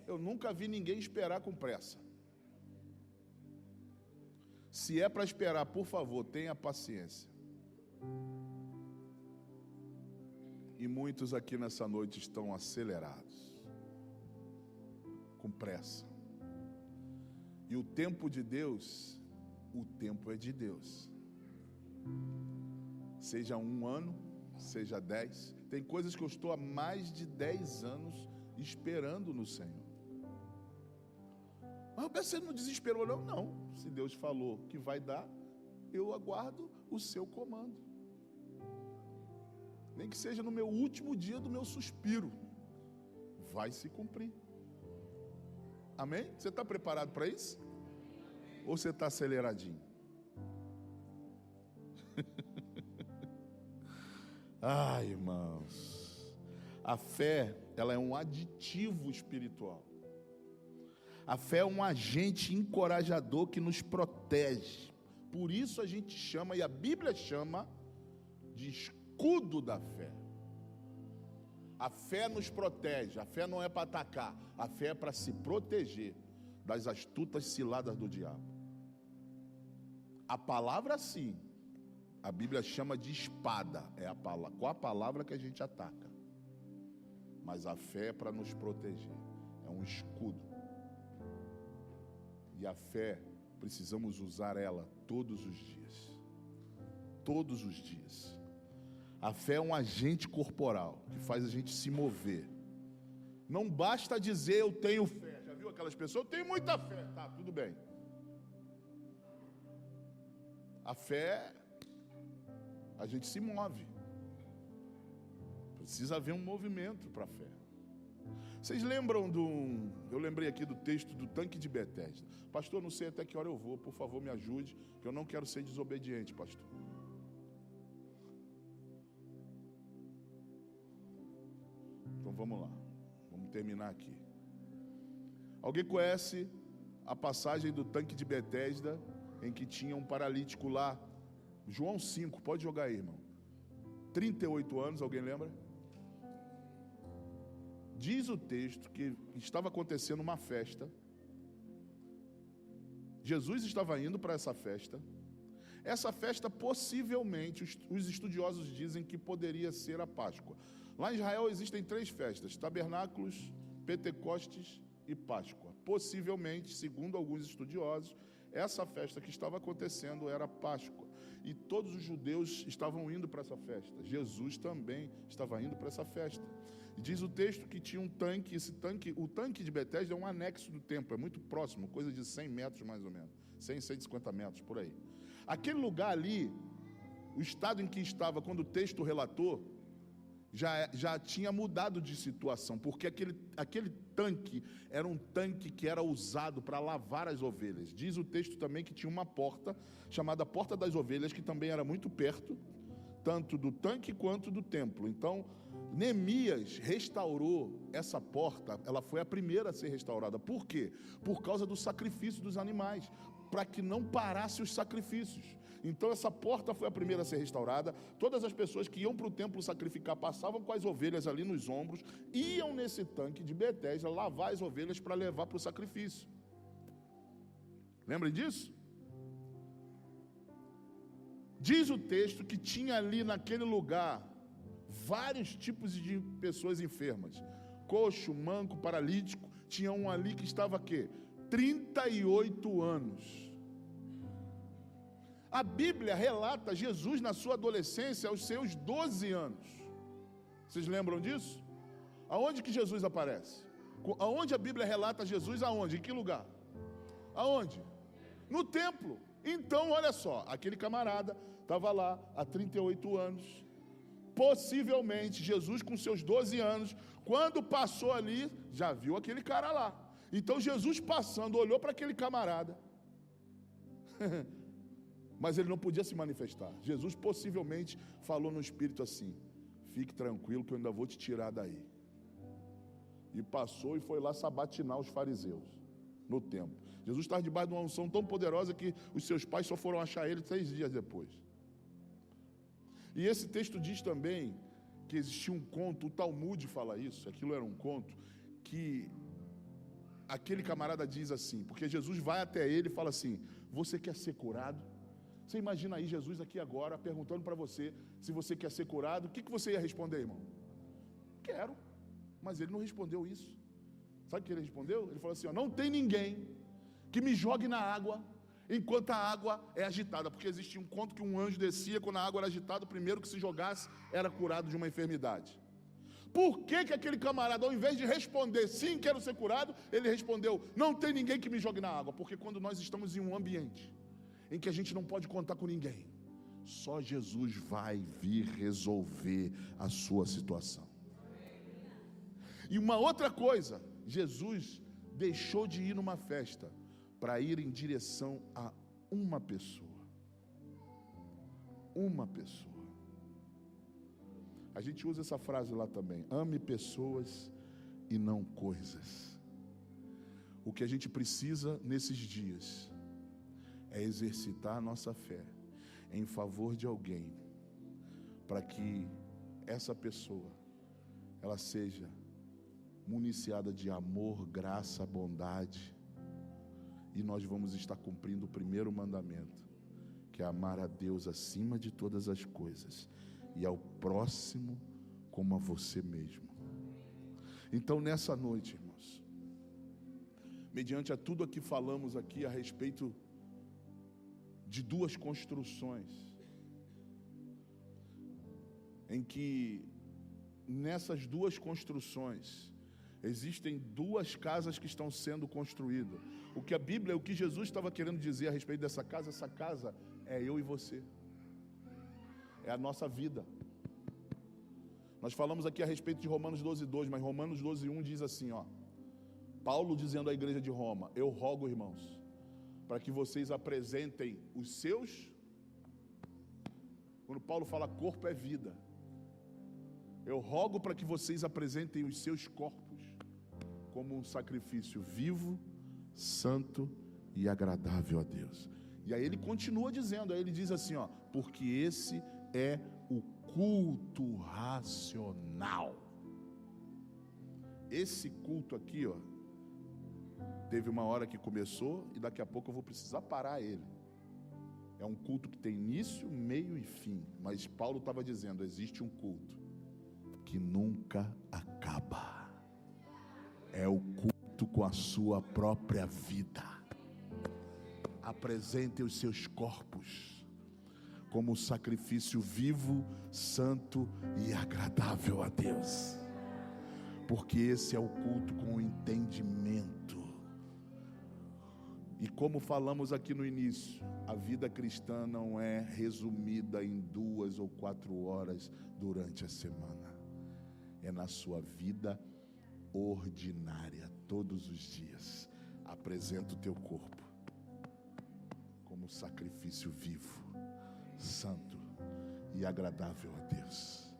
Speaker 1: Eu nunca vi ninguém esperar com pressa. Se é para esperar, por favor, tenha paciência. E muitos aqui nessa noite estão acelerados, com pressa. E o tempo de Deus, o tempo é de Deus. Seja 1 ano, seja 10. Tem coisas que eu estou há mais de 10 anos esperando no Senhor. Mas você não desesperou não? Não. Se Deus falou que vai dar, eu aguardo o seu comando. Nem que seja no meu último dia do meu suspiro, vai se cumprir. Amém? Você está preparado para isso? Ou você está aceleradinho? Ai, irmãos, a fé, ela é um aditivo espiritual. A fé é um agente encorajador que nos protege. Por isso a gente chama, e a Bíblia chama, de escudo da fé. A fé nos protege, a fé não é para atacar, a fé é para se proteger das astutas ciladas do diabo. A palavra sim, a Bíblia chama de espada, é a palavra, qual a palavra que a gente ataca? Mas a fé é para nos proteger, é um escudo. E a fé, precisamos usar ela todos os dias. Todos os dias. A fé é um agente corporal que faz a gente se mover. Não basta dizer eu tenho fé. Já viu aquelas pessoas? Eu tenho muita fé. Tá, tudo bem. A fé, a gente se move. Precisa haver um movimento para a fé. Vocês lembram eu lembrei aqui do texto do tanque de Betesda. Pastor, não sei até que hora eu vou, por favor me ajude, que eu não quero ser desobediente, pastor. Então vamos lá, vamos terminar aqui. Alguém conhece a passagem do tanque de Betesda, em que tinha um paralítico lá? João 5, pode jogar aí, irmão. 38 anos, alguém lembra? Diz o texto que estava acontecendo uma festa. Jesus estava indo para essa festa. Essa festa, possivelmente, os estudiosos dizem que poderia ser a Páscoa. Lá em Israel existem 3 festas: Tabernáculos, Pentecostes e Páscoa. Possivelmente, segundo alguns estudiosos, essa festa que estava acontecendo era a Páscoa. E todos os judeus estavam indo para essa festa. Jesus também estava indo para essa festa. E diz o texto que tinha um tanque, o tanque de Betesda é um anexo do templo, é muito próximo, coisa de 100 metros mais ou menos, 100, 150 metros, por aí. Aquele lugar ali, o estado em que estava quando o texto relatou, já tinha mudado de situação, porque aquele tanque era um tanque que era usado para lavar as ovelhas. Diz o texto também que tinha uma porta, chamada Porta das Ovelhas, que também era muito perto, tanto do tanque quanto do templo. Então, Neemias restaurou essa porta, ela foi a primeira a ser restaurada. Por quê? Por causa do sacrifício dos animais, para que não parasse os sacrifícios. Então essa porta foi a primeira a ser restaurada. Todas as pessoas que iam para o templo sacrificar passavam com as ovelhas ali nos ombros, iam nesse tanque de Betesda lavar as ovelhas para levar para o sacrifício. Lembrem disso? Diz o texto que tinha ali naquele lugar vários tipos de pessoas enfermas: coxo, manco, paralítico. Tinha um ali que estava quê? 38 anos. A Bíblia relata Jesus na sua adolescência, aos seus 12 anos. Vocês lembram disso? Aonde que Jesus aparece? Aonde a Bíblia relata Jesus? Aonde? Em que lugar? Aonde? No templo. Então, olha só, aquele camarada estava lá há 38 anos. Possivelmente, Jesus com seus 12 anos, quando passou ali, já viu aquele cara lá. Então, Jesus passando, olhou para aquele camarada. Mas ele não podia se manifestar. Jesus possivelmente falou no Espírito assim: fique tranquilo que eu ainda vou te tirar daí. E passou e foi lá sabatinar os fariseus no templo. Jesus estava debaixo de uma unção tão poderosa que os seus pais só foram achar ele 3 dias depois. E esse texto diz também que existia um conto, o Talmud fala isso, aquilo era um conto, que aquele camarada diz assim, porque Jesus vai até ele e fala assim: você quer ser curado? Você imagina aí Jesus aqui agora perguntando para você se você quer ser curado. O que você ia responder, irmão? Quero. Mas ele não respondeu isso. Sabe o que ele respondeu? Ele falou assim: ó, não tem ninguém que me jogue na água enquanto a água é agitada. Porque existia um conto que um anjo descia, quando a água era agitada, o primeiro que se jogasse era curado de uma enfermidade. Por que aquele camarada, ao invés de responder sim, quero ser curado, ele respondeu: não tem ninguém que me jogue na água? Porque quando nós estamos em um ambiente em que a gente não pode contar com ninguém, só Jesus vai vir resolver a sua situação. E uma outra coisa, Jesus deixou de ir numa festa para ir em direção a uma pessoa. Uma pessoa. A gente usa essa frase lá também: ame pessoas e não coisas. O que a gente precisa nesses dias é exercitar a nossa fé em favor de alguém, para que essa pessoa ela seja municiada de amor, graça, bondade, e nós vamos estar cumprindo o primeiro mandamento, que é amar a Deus acima de todas as coisas e ao próximo como a você mesmo. Então, nessa noite, irmãos, mediante a tudo aqui falamos aqui a respeito de duas construções, em que nessas duas construções existem duas casas que estão sendo construídas. O que a Bíblia, o que Jesus estava querendo dizer a respeito dessa casa, essa casa é eu e você, é a nossa vida. Nós falamos aqui a respeito de Romanos 12:2, mas Romanos 12:1 diz assim, Paulo dizendo à igreja de Roma: eu rogo, irmãos, para que vocês apresentem os seus. Quando Paulo fala corpo, é vida. Eu rogo para que vocês apresentem os seus corpos como um sacrifício vivo, santo e agradável a Deus. E aí ele continua dizendo, aí ele diz assim, porque esse é o culto racional. Esse culto aqui, teve uma hora que começou e daqui a pouco eu vou precisar parar ele. É um culto que tem início, meio e fim. Mas Paulo estava dizendo, existe um culto que nunca acaba. É o culto com a sua própria vida. Apresentem os seus corpos como sacrifício vivo, santo e agradável a Deus. Porque esse é o culto com o entendimento. E como falamos aqui no início, a vida cristã não é resumida em 2 ou 4 horas durante a semana. É na sua vida ordinária, todos os dias. Apresenta o teu corpo como sacrifício vivo, santo e agradável a Deus.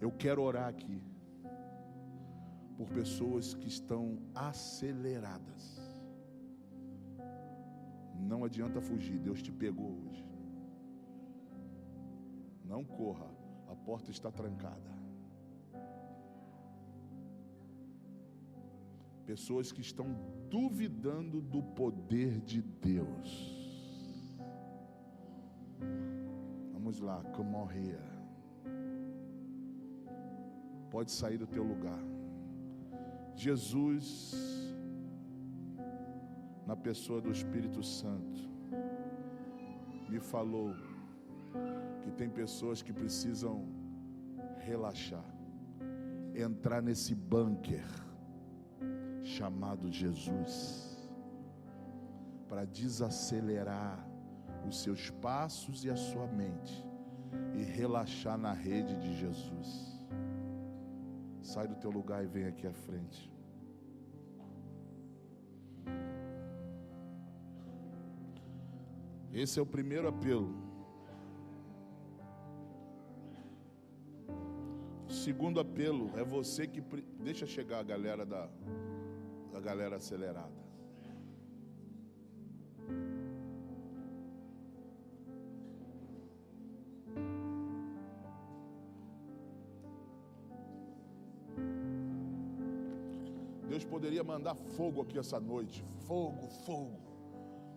Speaker 1: Eu quero orar aqui por pessoas que estão aceleradas. Não adianta fugir, Deus te pegou hoje. Não corra, a porta está trancada. Pessoas que estão duvidando do poder de Deus. Vamos lá, come on here. Pode sair do teu lugar. Jesus, na pessoa do Espírito Santo, me falou que tem pessoas que precisam relaxar, entrar nesse bunker chamado Jesus, para desacelerar os seus passos e a sua mente e relaxar na rede de Jesus. Sai do teu lugar e vem aqui à frente. Esse é o primeiro apelo. O segundo apelo é você que deixa chegar a galera da galera acelerada. Deus poderia mandar fogo aqui essa noite, fogo, fogo.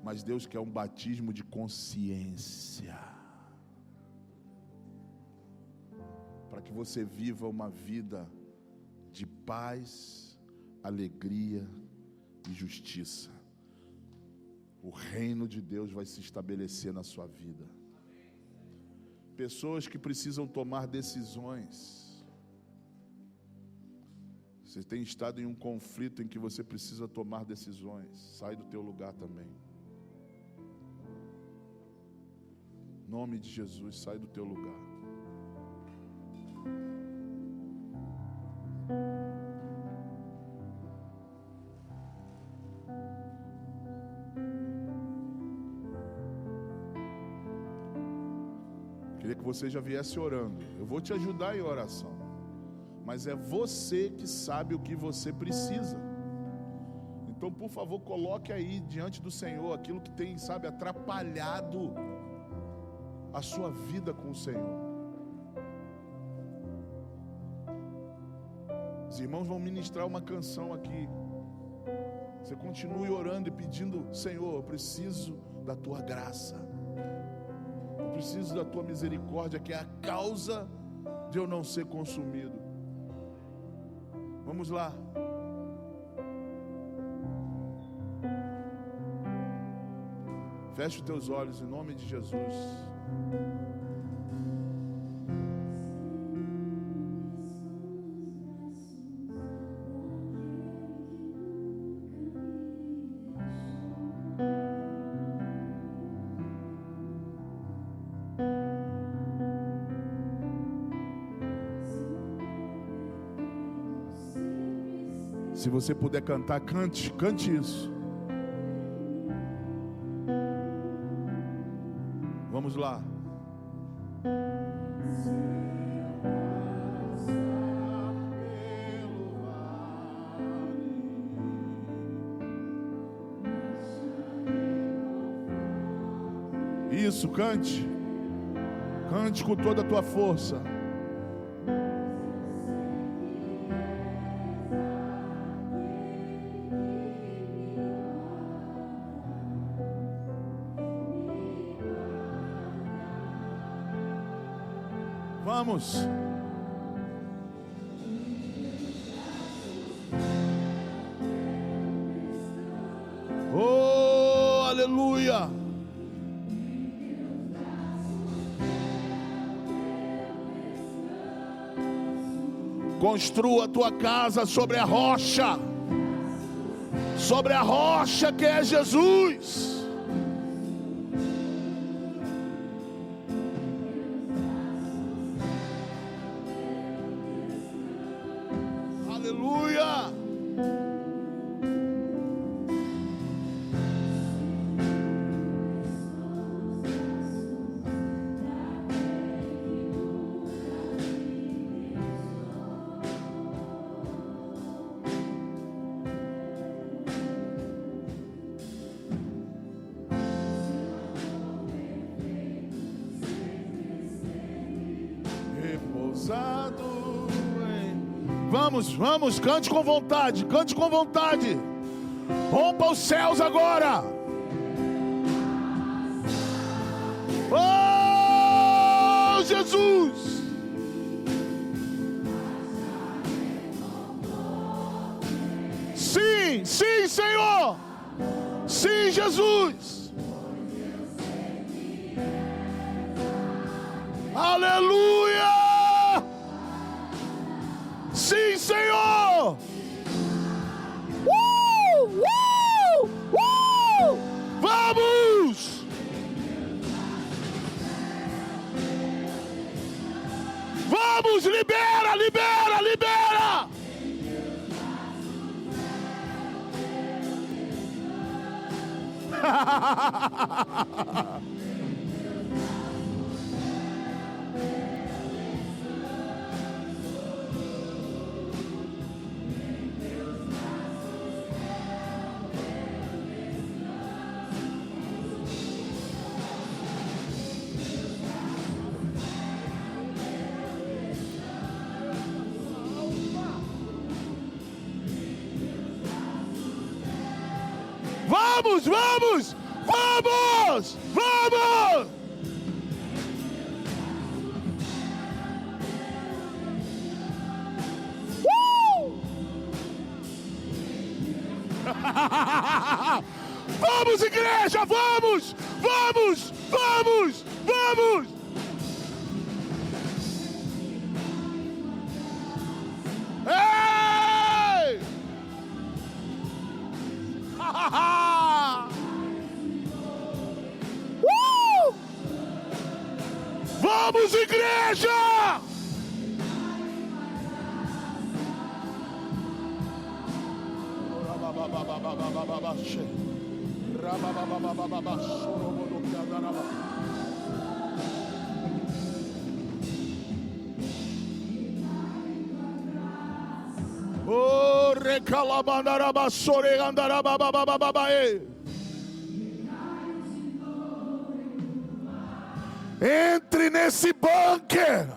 Speaker 1: Mas Deus quer um batismo de consciência, para que você viva uma vida de paz, alegria e justiça. O reino de Deus vai se estabelecer na sua vida. Pessoas que precisam tomar decisões. Você tem estado em um conflito em que você precisa tomar decisões. Sai do teu lugar também. Em nome de Jesus, sai do teu lugar. Queria que você já viesse orando. Eu vou te ajudar em oração. Mas é você que sabe o que você precisa. Então, por favor, coloque aí diante do Senhor aquilo que tem, sabe, atrapalhado a sua vida com o Senhor. Os irmãos vão ministrar uma canção aqui. Você continue orando e pedindo: Senhor, eu preciso da tua graça. Eu preciso da tua misericórdia, que é a causa de eu não ser consumido. Vamos lá. Feche os teus olhos em nome de Jesus. Se você puder cantar, cante isso. Vamos lá. Isso, cante. Cante com toda a tua força. Vamos. Oh, aleluia. Construa a tua casa sobre a rocha que é Jesus. Aleluia. Vamos, cante com vontade, rompa os céus agora. Oh, Jesus. Sim, Senhor. Sim, Jesus. Aleluia. Sim, Senhor! Vamos! Vamos, libera! Vamos! Vamos, igreja, vamos! Ei! Vamos, igreja! Entre nesse bunker.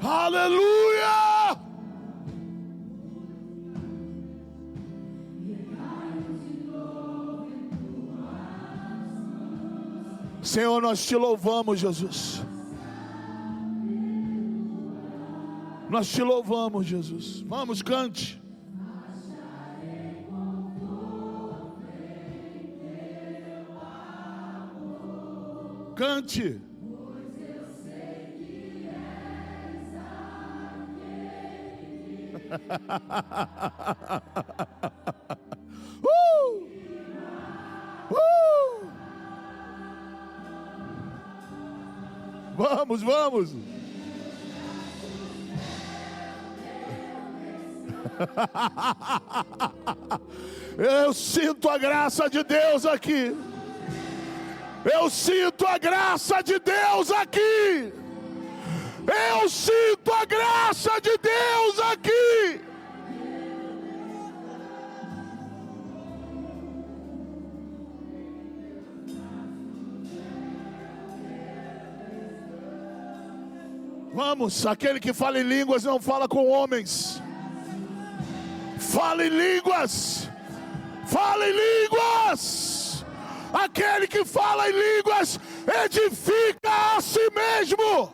Speaker 1: Aleluia! Senhor, nós te louvamos, Jesus. Nós te louvamos, Jesus. Vamos, cante. Cante. Vamos, vamos. Eu sinto a graça de Deus aqui. Eu sinto a graça de Deus aqui. Eu sinto a graça de Deus aqui. Vamos, aquele que fala em línguas não fala com homens. Fala em línguas. Fala em línguas. Aquele que fala em línguas edifica a si mesmo.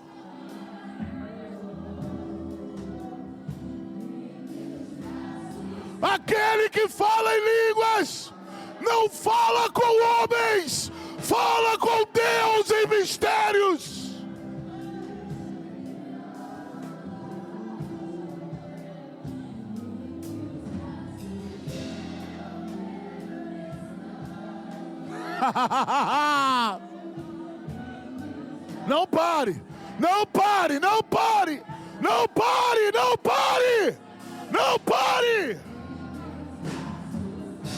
Speaker 1: Aquele que fala em línguas não fala com homens, fala com Deus em mistérios. Não pare, não pare, não pare, não pare, não pare, não pare.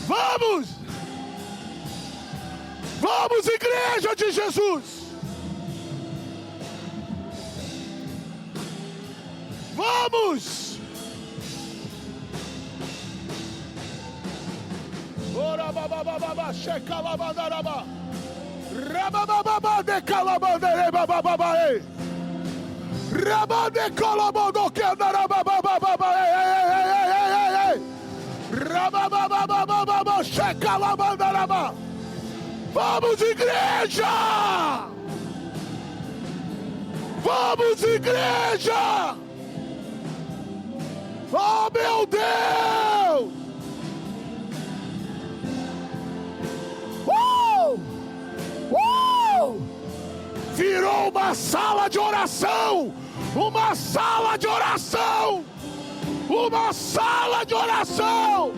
Speaker 1: Vamos, vamos, igreja de Jesus. Vamos. Ora babababa, checa labandaraba. Rabababa de calabandere babababa. Rabade colabodo que andaraba babababa. Rabababa, checa labandaraba. Vamos, igreja! Vamos, igreja! Oh, meu Deus! Virou uma sala de oração! Uma sala de oração! Uma sala de oração!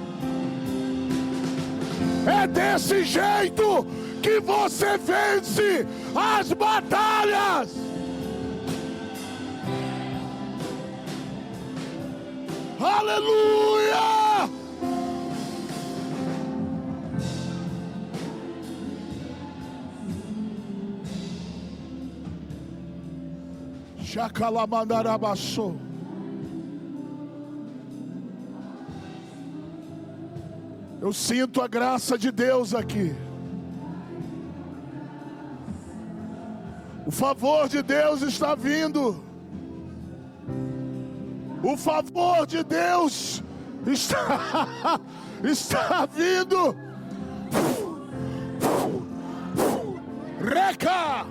Speaker 1: É desse jeito que você vence as batalhas! Aleluia! Chacalamandarabasou. Eu sinto a graça de Deus aqui. O favor de Deus está vindo. O favor de Deus está vindo. Reca.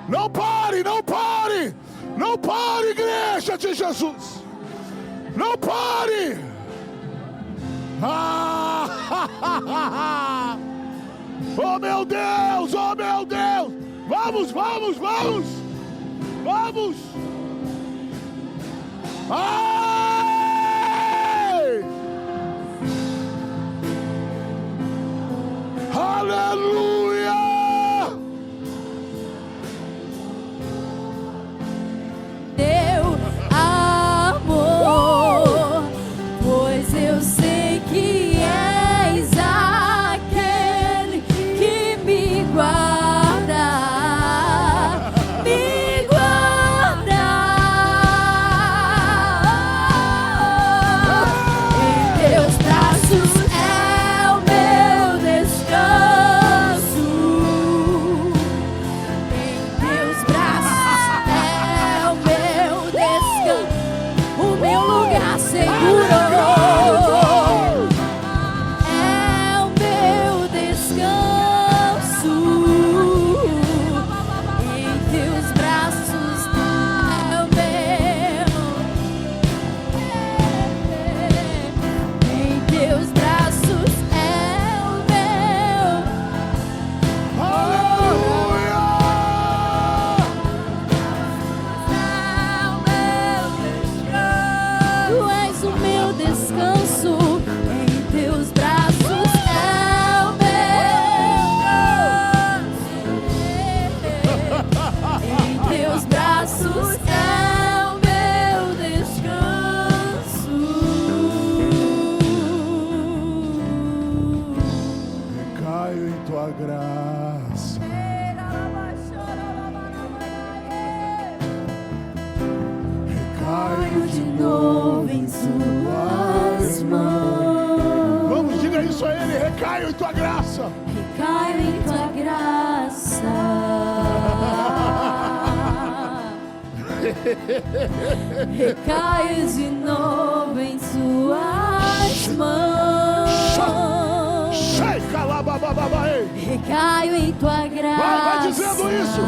Speaker 1: Não pare, não pare. Não pare, igreja de Jesus. Não pare. Oh, meu Deus, oh, meu Deus. Vamos, vamos, vamos. Vamos. Ai! Aleluia!
Speaker 2: Teu amor, pois eu sei que és aquele que me guarda
Speaker 1: graça.
Speaker 2: Caio de novo em suas mãos.
Speaker 1: Vamos, diga isso a ele. Recaio em tua graça.
Speaker 2: Recaio em tua graça. Recaio de novo em suas mãos. Recaio em tua graça.
Speaker 1: Vai dizendo isso.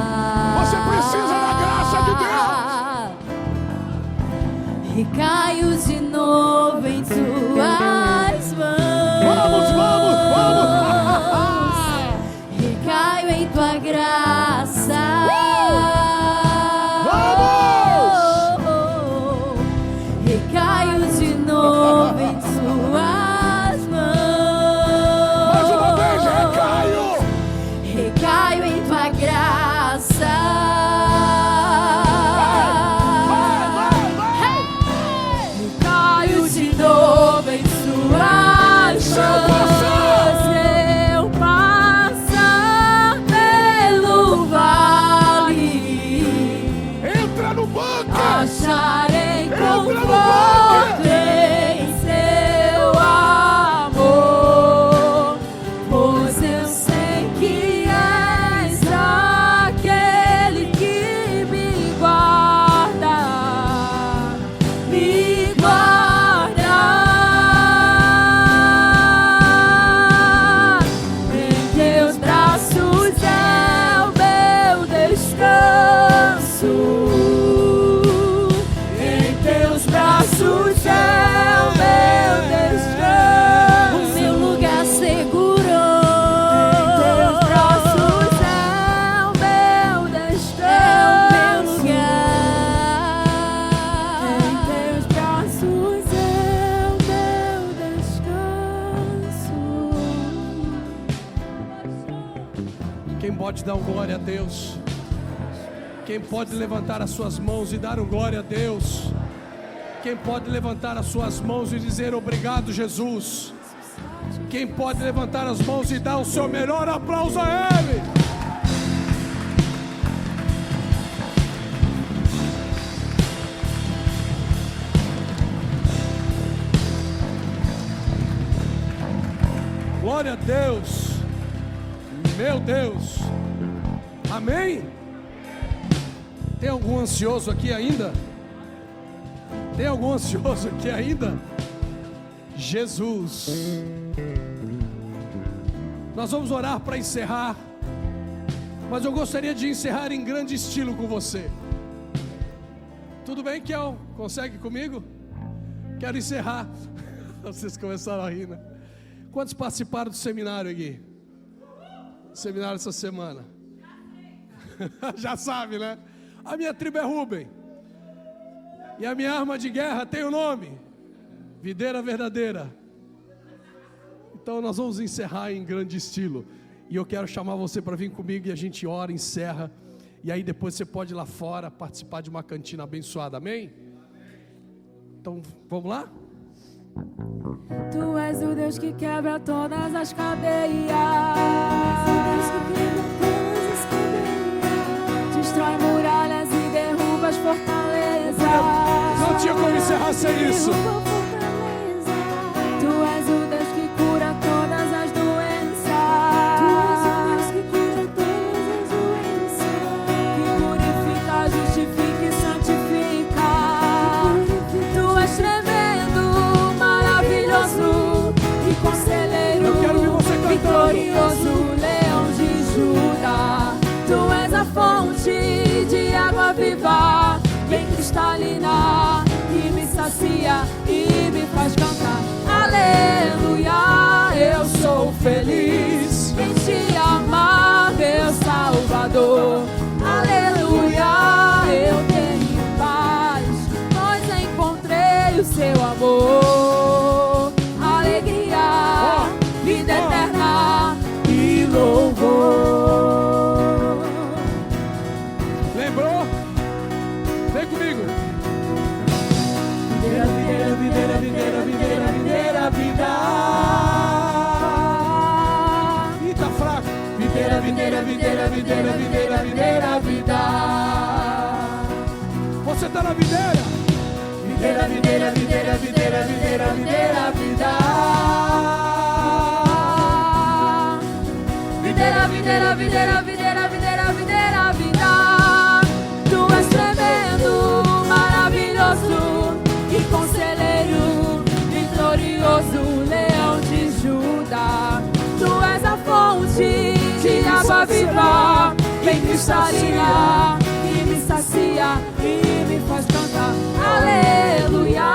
Speaker 1: Você precisa da graça de Deus.
Speaker 2: Recaio de novo em suas mãos.
Speaker 1: Vamos.
Speaker 2: Recaio em tua graça. Recaio de novo em suas mãos.
Speaker 1: Mais uma vez, recaio.
Speaker 2: Recaio em tua graça. Recaio de novo em suas mãos. Eu passar pelo vale,
Speaker 1: Entra no banco.
Speaker 2: acharei
Speaker 1: no
Speaker 2: conforto em seu amor, pois eu sei que és aquele que me guarda, Em teus braços é o meu descanso. Em teus braços é o meu descanso. O meu lugar seguro. Em teus braços é o meu descanso. É o meu lugar. Em teus braços é o meu descanso.
Speaker 3: Quem pode dar um glória a Deus? Quem pode levantar as suas mãos e dar um glória a Deus? Quem pode levantar as suas mãos e dizer obrigado, Jesus? Quem pode levantar as mãos e dar o seu melhor aplauso a Ele? Glória a Deus, meu Deus, amém? Tem algum ansioso aqui ainda? Tem algum ansioso aqui ainda? Jesus. Nós vamos orar para encerrar, mas eu gostaria de encerrar em grande estilo com você. Tudo bem, Kel? Consegue comigo? Quero encerrar. Vocês começaram a rir, né? Quantos participaram do seminário aqui? Seminário essa semana? Já sabe, né? A minha tribo é Rubem. E a minha arma de guerra tem o nome: Videira Verdadeira. Então nós vamos encerrar em grande estilo. E eu quero chamar você para vir comigo e a gente ora, encerra. E aí depois você pode ir lá fora participar de uma cantina abençoada, amém? Então vamos lá?
Speaker 2: Tu és o Deus que quebra todas as cadeias. Tu és o Deus que quebra todas as cadeias. Destrói muralhas e derruba as fortalezas.
Speaker 3: Não tinha como encerrar sem isso.
Speaker 2: Tu és o Deus que cura todas as doenças. Tu és o Deus que cura todas as doenças. Que purifica, justifica e santifica. Tu és tremendo, maravilhoso e conselheiro.
Speaker 3: Eu quero ver você cantando.
Speaker 2: Vitorioso, leão de Judá. Tu és a fonte de água viva, bem cristalina, que me sacia e me faz cantar. Aleluia, eu sou feliz em te amar, meu Salvador. Aleluia, eu tenho paz, pois encontrei o seu amor. Alegria, vida eterna e louvor.
Speaker 3: Lembrou? Vem comigo.
Speaker 2: Videira, videira, videira, videira, videira, videira, vida. videira, videira, videira, videira, vida.
Speaker 3: Você está na videira?
Speaker 2: Videira, videira, videira, videira, videira, videira, vida. Videira, videira, videira, videira, videira, videira, vida. Tu és tremendo, maravilhoso e conselheiro, vitorioso, leão de Judá. Tu és a fonte de água viva, bem cristalina, que me sacia e me faz cantar. Aleluia,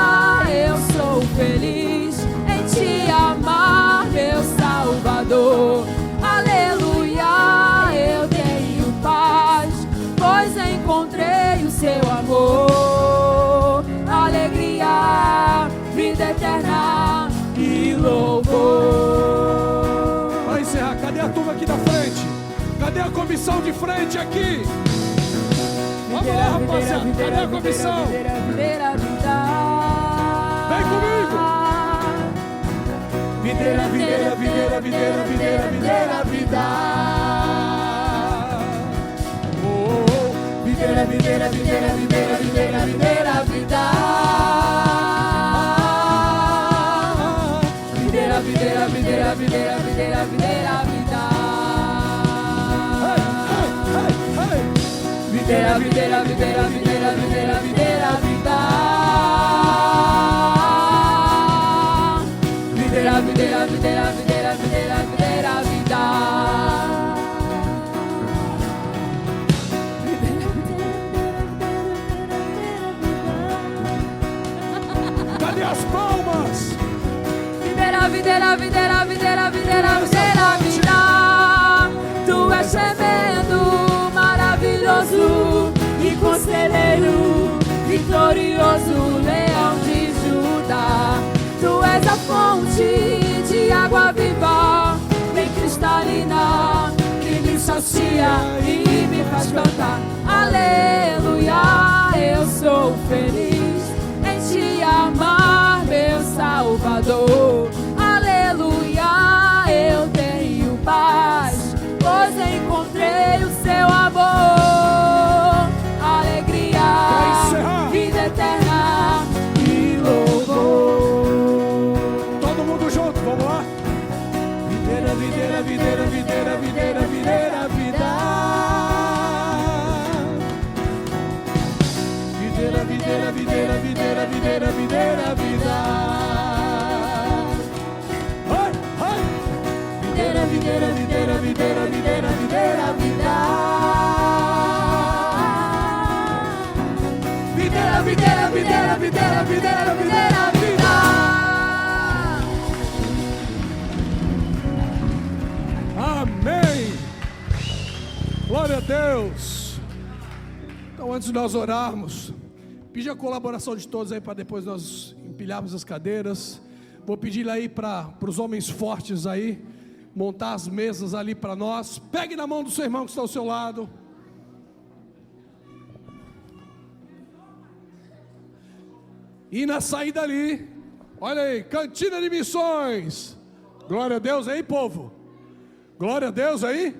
Speaker 2: eu sou feliz em te amar, meu Salvador. Aleluia, eu tenho paz, pois encontrei o seu amor. Alegria, vida eterna e louvor.
Speaker 3: Para encerrar, cadê a turma aqui da frente? Cadê a comissão de frente aqui? Vamos lá, rapaziada, cadê a comissão? Vem comigo!
Speaker 2: Videira, videira, videira, videira, videira, videira, vida. Videira, videira, videira, videira, videira, videira, vida. Videira, videira, videira, videira, videira, videira, vida. Videira, videira, videira, videira, videira, videira, vida. Videira, videira, videira, videira, videira, videira, vida.
Speaker 3: Cadê as palmas?
Speaker 2: Videira, videira, videira, videira, videira, videira, vida. Tu és tremendo, maravilhoso e conselheiro, vitorioso, leão de Judá. Tu és a fonte de água viva, bem cristalina, que me sacia e me faz cantar. Aleluia, eu sou feliz em te amar, meu Salvador. Aleluia, eu tenho paz, pois encontrei o seu amor. Alegria, vida eterna e louvor.
Speaker 3: Todo mundo junto, vamos lá? Videira, videira, videira, videira, videira, videira, vida. Videira, videira, videira, videira, videira, videira, vida. Vai, vai!
Speaker 2: Videira, videira, videira, videira, videira, videira, vida. Videira, videira, videira, videira, videira, videira, vida.
Speaker 3: Amém! Glória a Deus! Então, antes de nós orarmos, pedir a colaboração de todos aí para depois nós empilharmos as cadeiras. Vou pedir aí para os homens fortes aí montar as mesas ali para nós. Pegue na mão do seu irmão que está ao seu lado. E na saída ali, olha aí, cantina de missões. Glória a Deus aí, povo. Glória a Deus aí.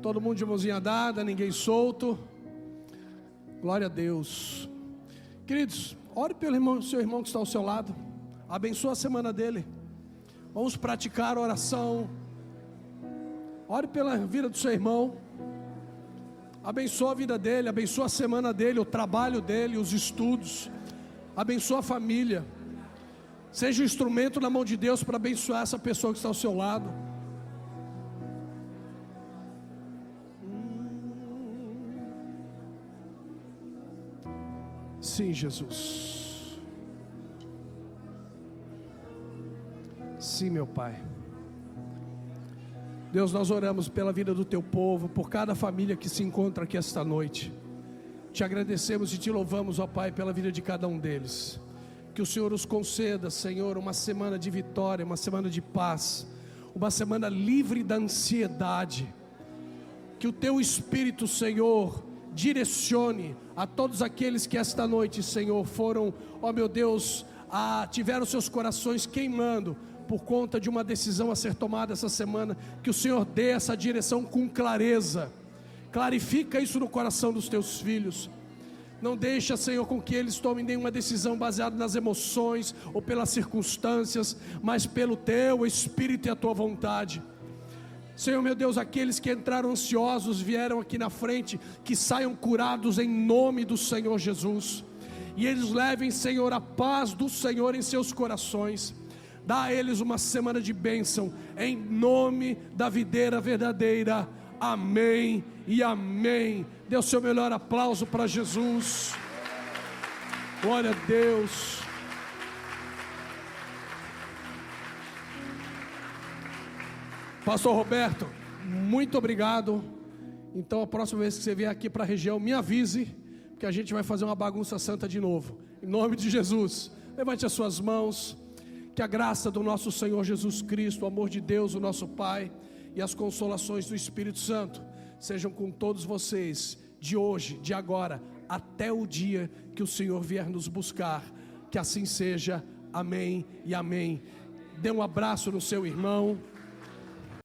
Speaker 3: Todo mundo de mãozinha dada, ninguém solto. Glória a Deus. Queridos, ore pelo seu irmão que está ao seu lado. Abençoa a semana dele. Vamos praticar a oração. Ore pela vida do seu irmão. Abençoa a vida dele, abençoa a semana dele, o trabalho dele, os estudos. Abençoa a família. Seja um instrumento na mão de Deus para abençoar essa pessoa que está ao seu lado. Sim, Jesus. Sim, meu Pai. Deus, nós oramos pela vida do Teu povo, por cada família que se encontra aqui esta noite. Te agradecemos e Te louvamos, ó Pai, pela vida de cada um deles. Que o Senhor os conceda, Senhor, uma semana de vitória, uma semana de paz, uma semana livre da ansiedade. Que o Teu Espírito, Senhor, direcione a todos aqueles que esta noite, Senhor, foram, ó meu Deus, tiveram seus corações queimando por conta de uma decisão a ser tomada essa semana, que o Senhor dê essa direção com clareza. Clarifica isso no coração dos teus filhos. Não deixa, Senhor, com que eles tomem nenhuma decisão baseada nas emoções ou pelas circunstâncias, mas pelo Teu Espírito e a Tua vontade. Senhor meu Deus, aqueles que entraram ansiosos, vieram aqui na frente, que saiam curados em nome do Senhor Jesus. E eles levem, Senhor, a paz do Senhor em seus corações. Dá a eles uma semana de bênção, em nome da videira verdadeira. Amém e amém. Dê o seu melhor aplauso para Jesus. Glória a Deus. Pastor Roberto, muito obrigado. Então a próxima vez que você vier aqui para a região, me avise, que a gente vai fazer uma bagunça santa de novo. Em nome de Jesus, levante as suas mãos. Que a graça do nosso Senhor Jesus Cristo, o amor de Deus, o nosso Pai, e as consolações do Espírito Santo sejam com todos vocês, de hoje, de agora, até o dia que o Senhor vier nos buscar. Que assim seja. Amém e amém. Dê um abraço no seu irmão.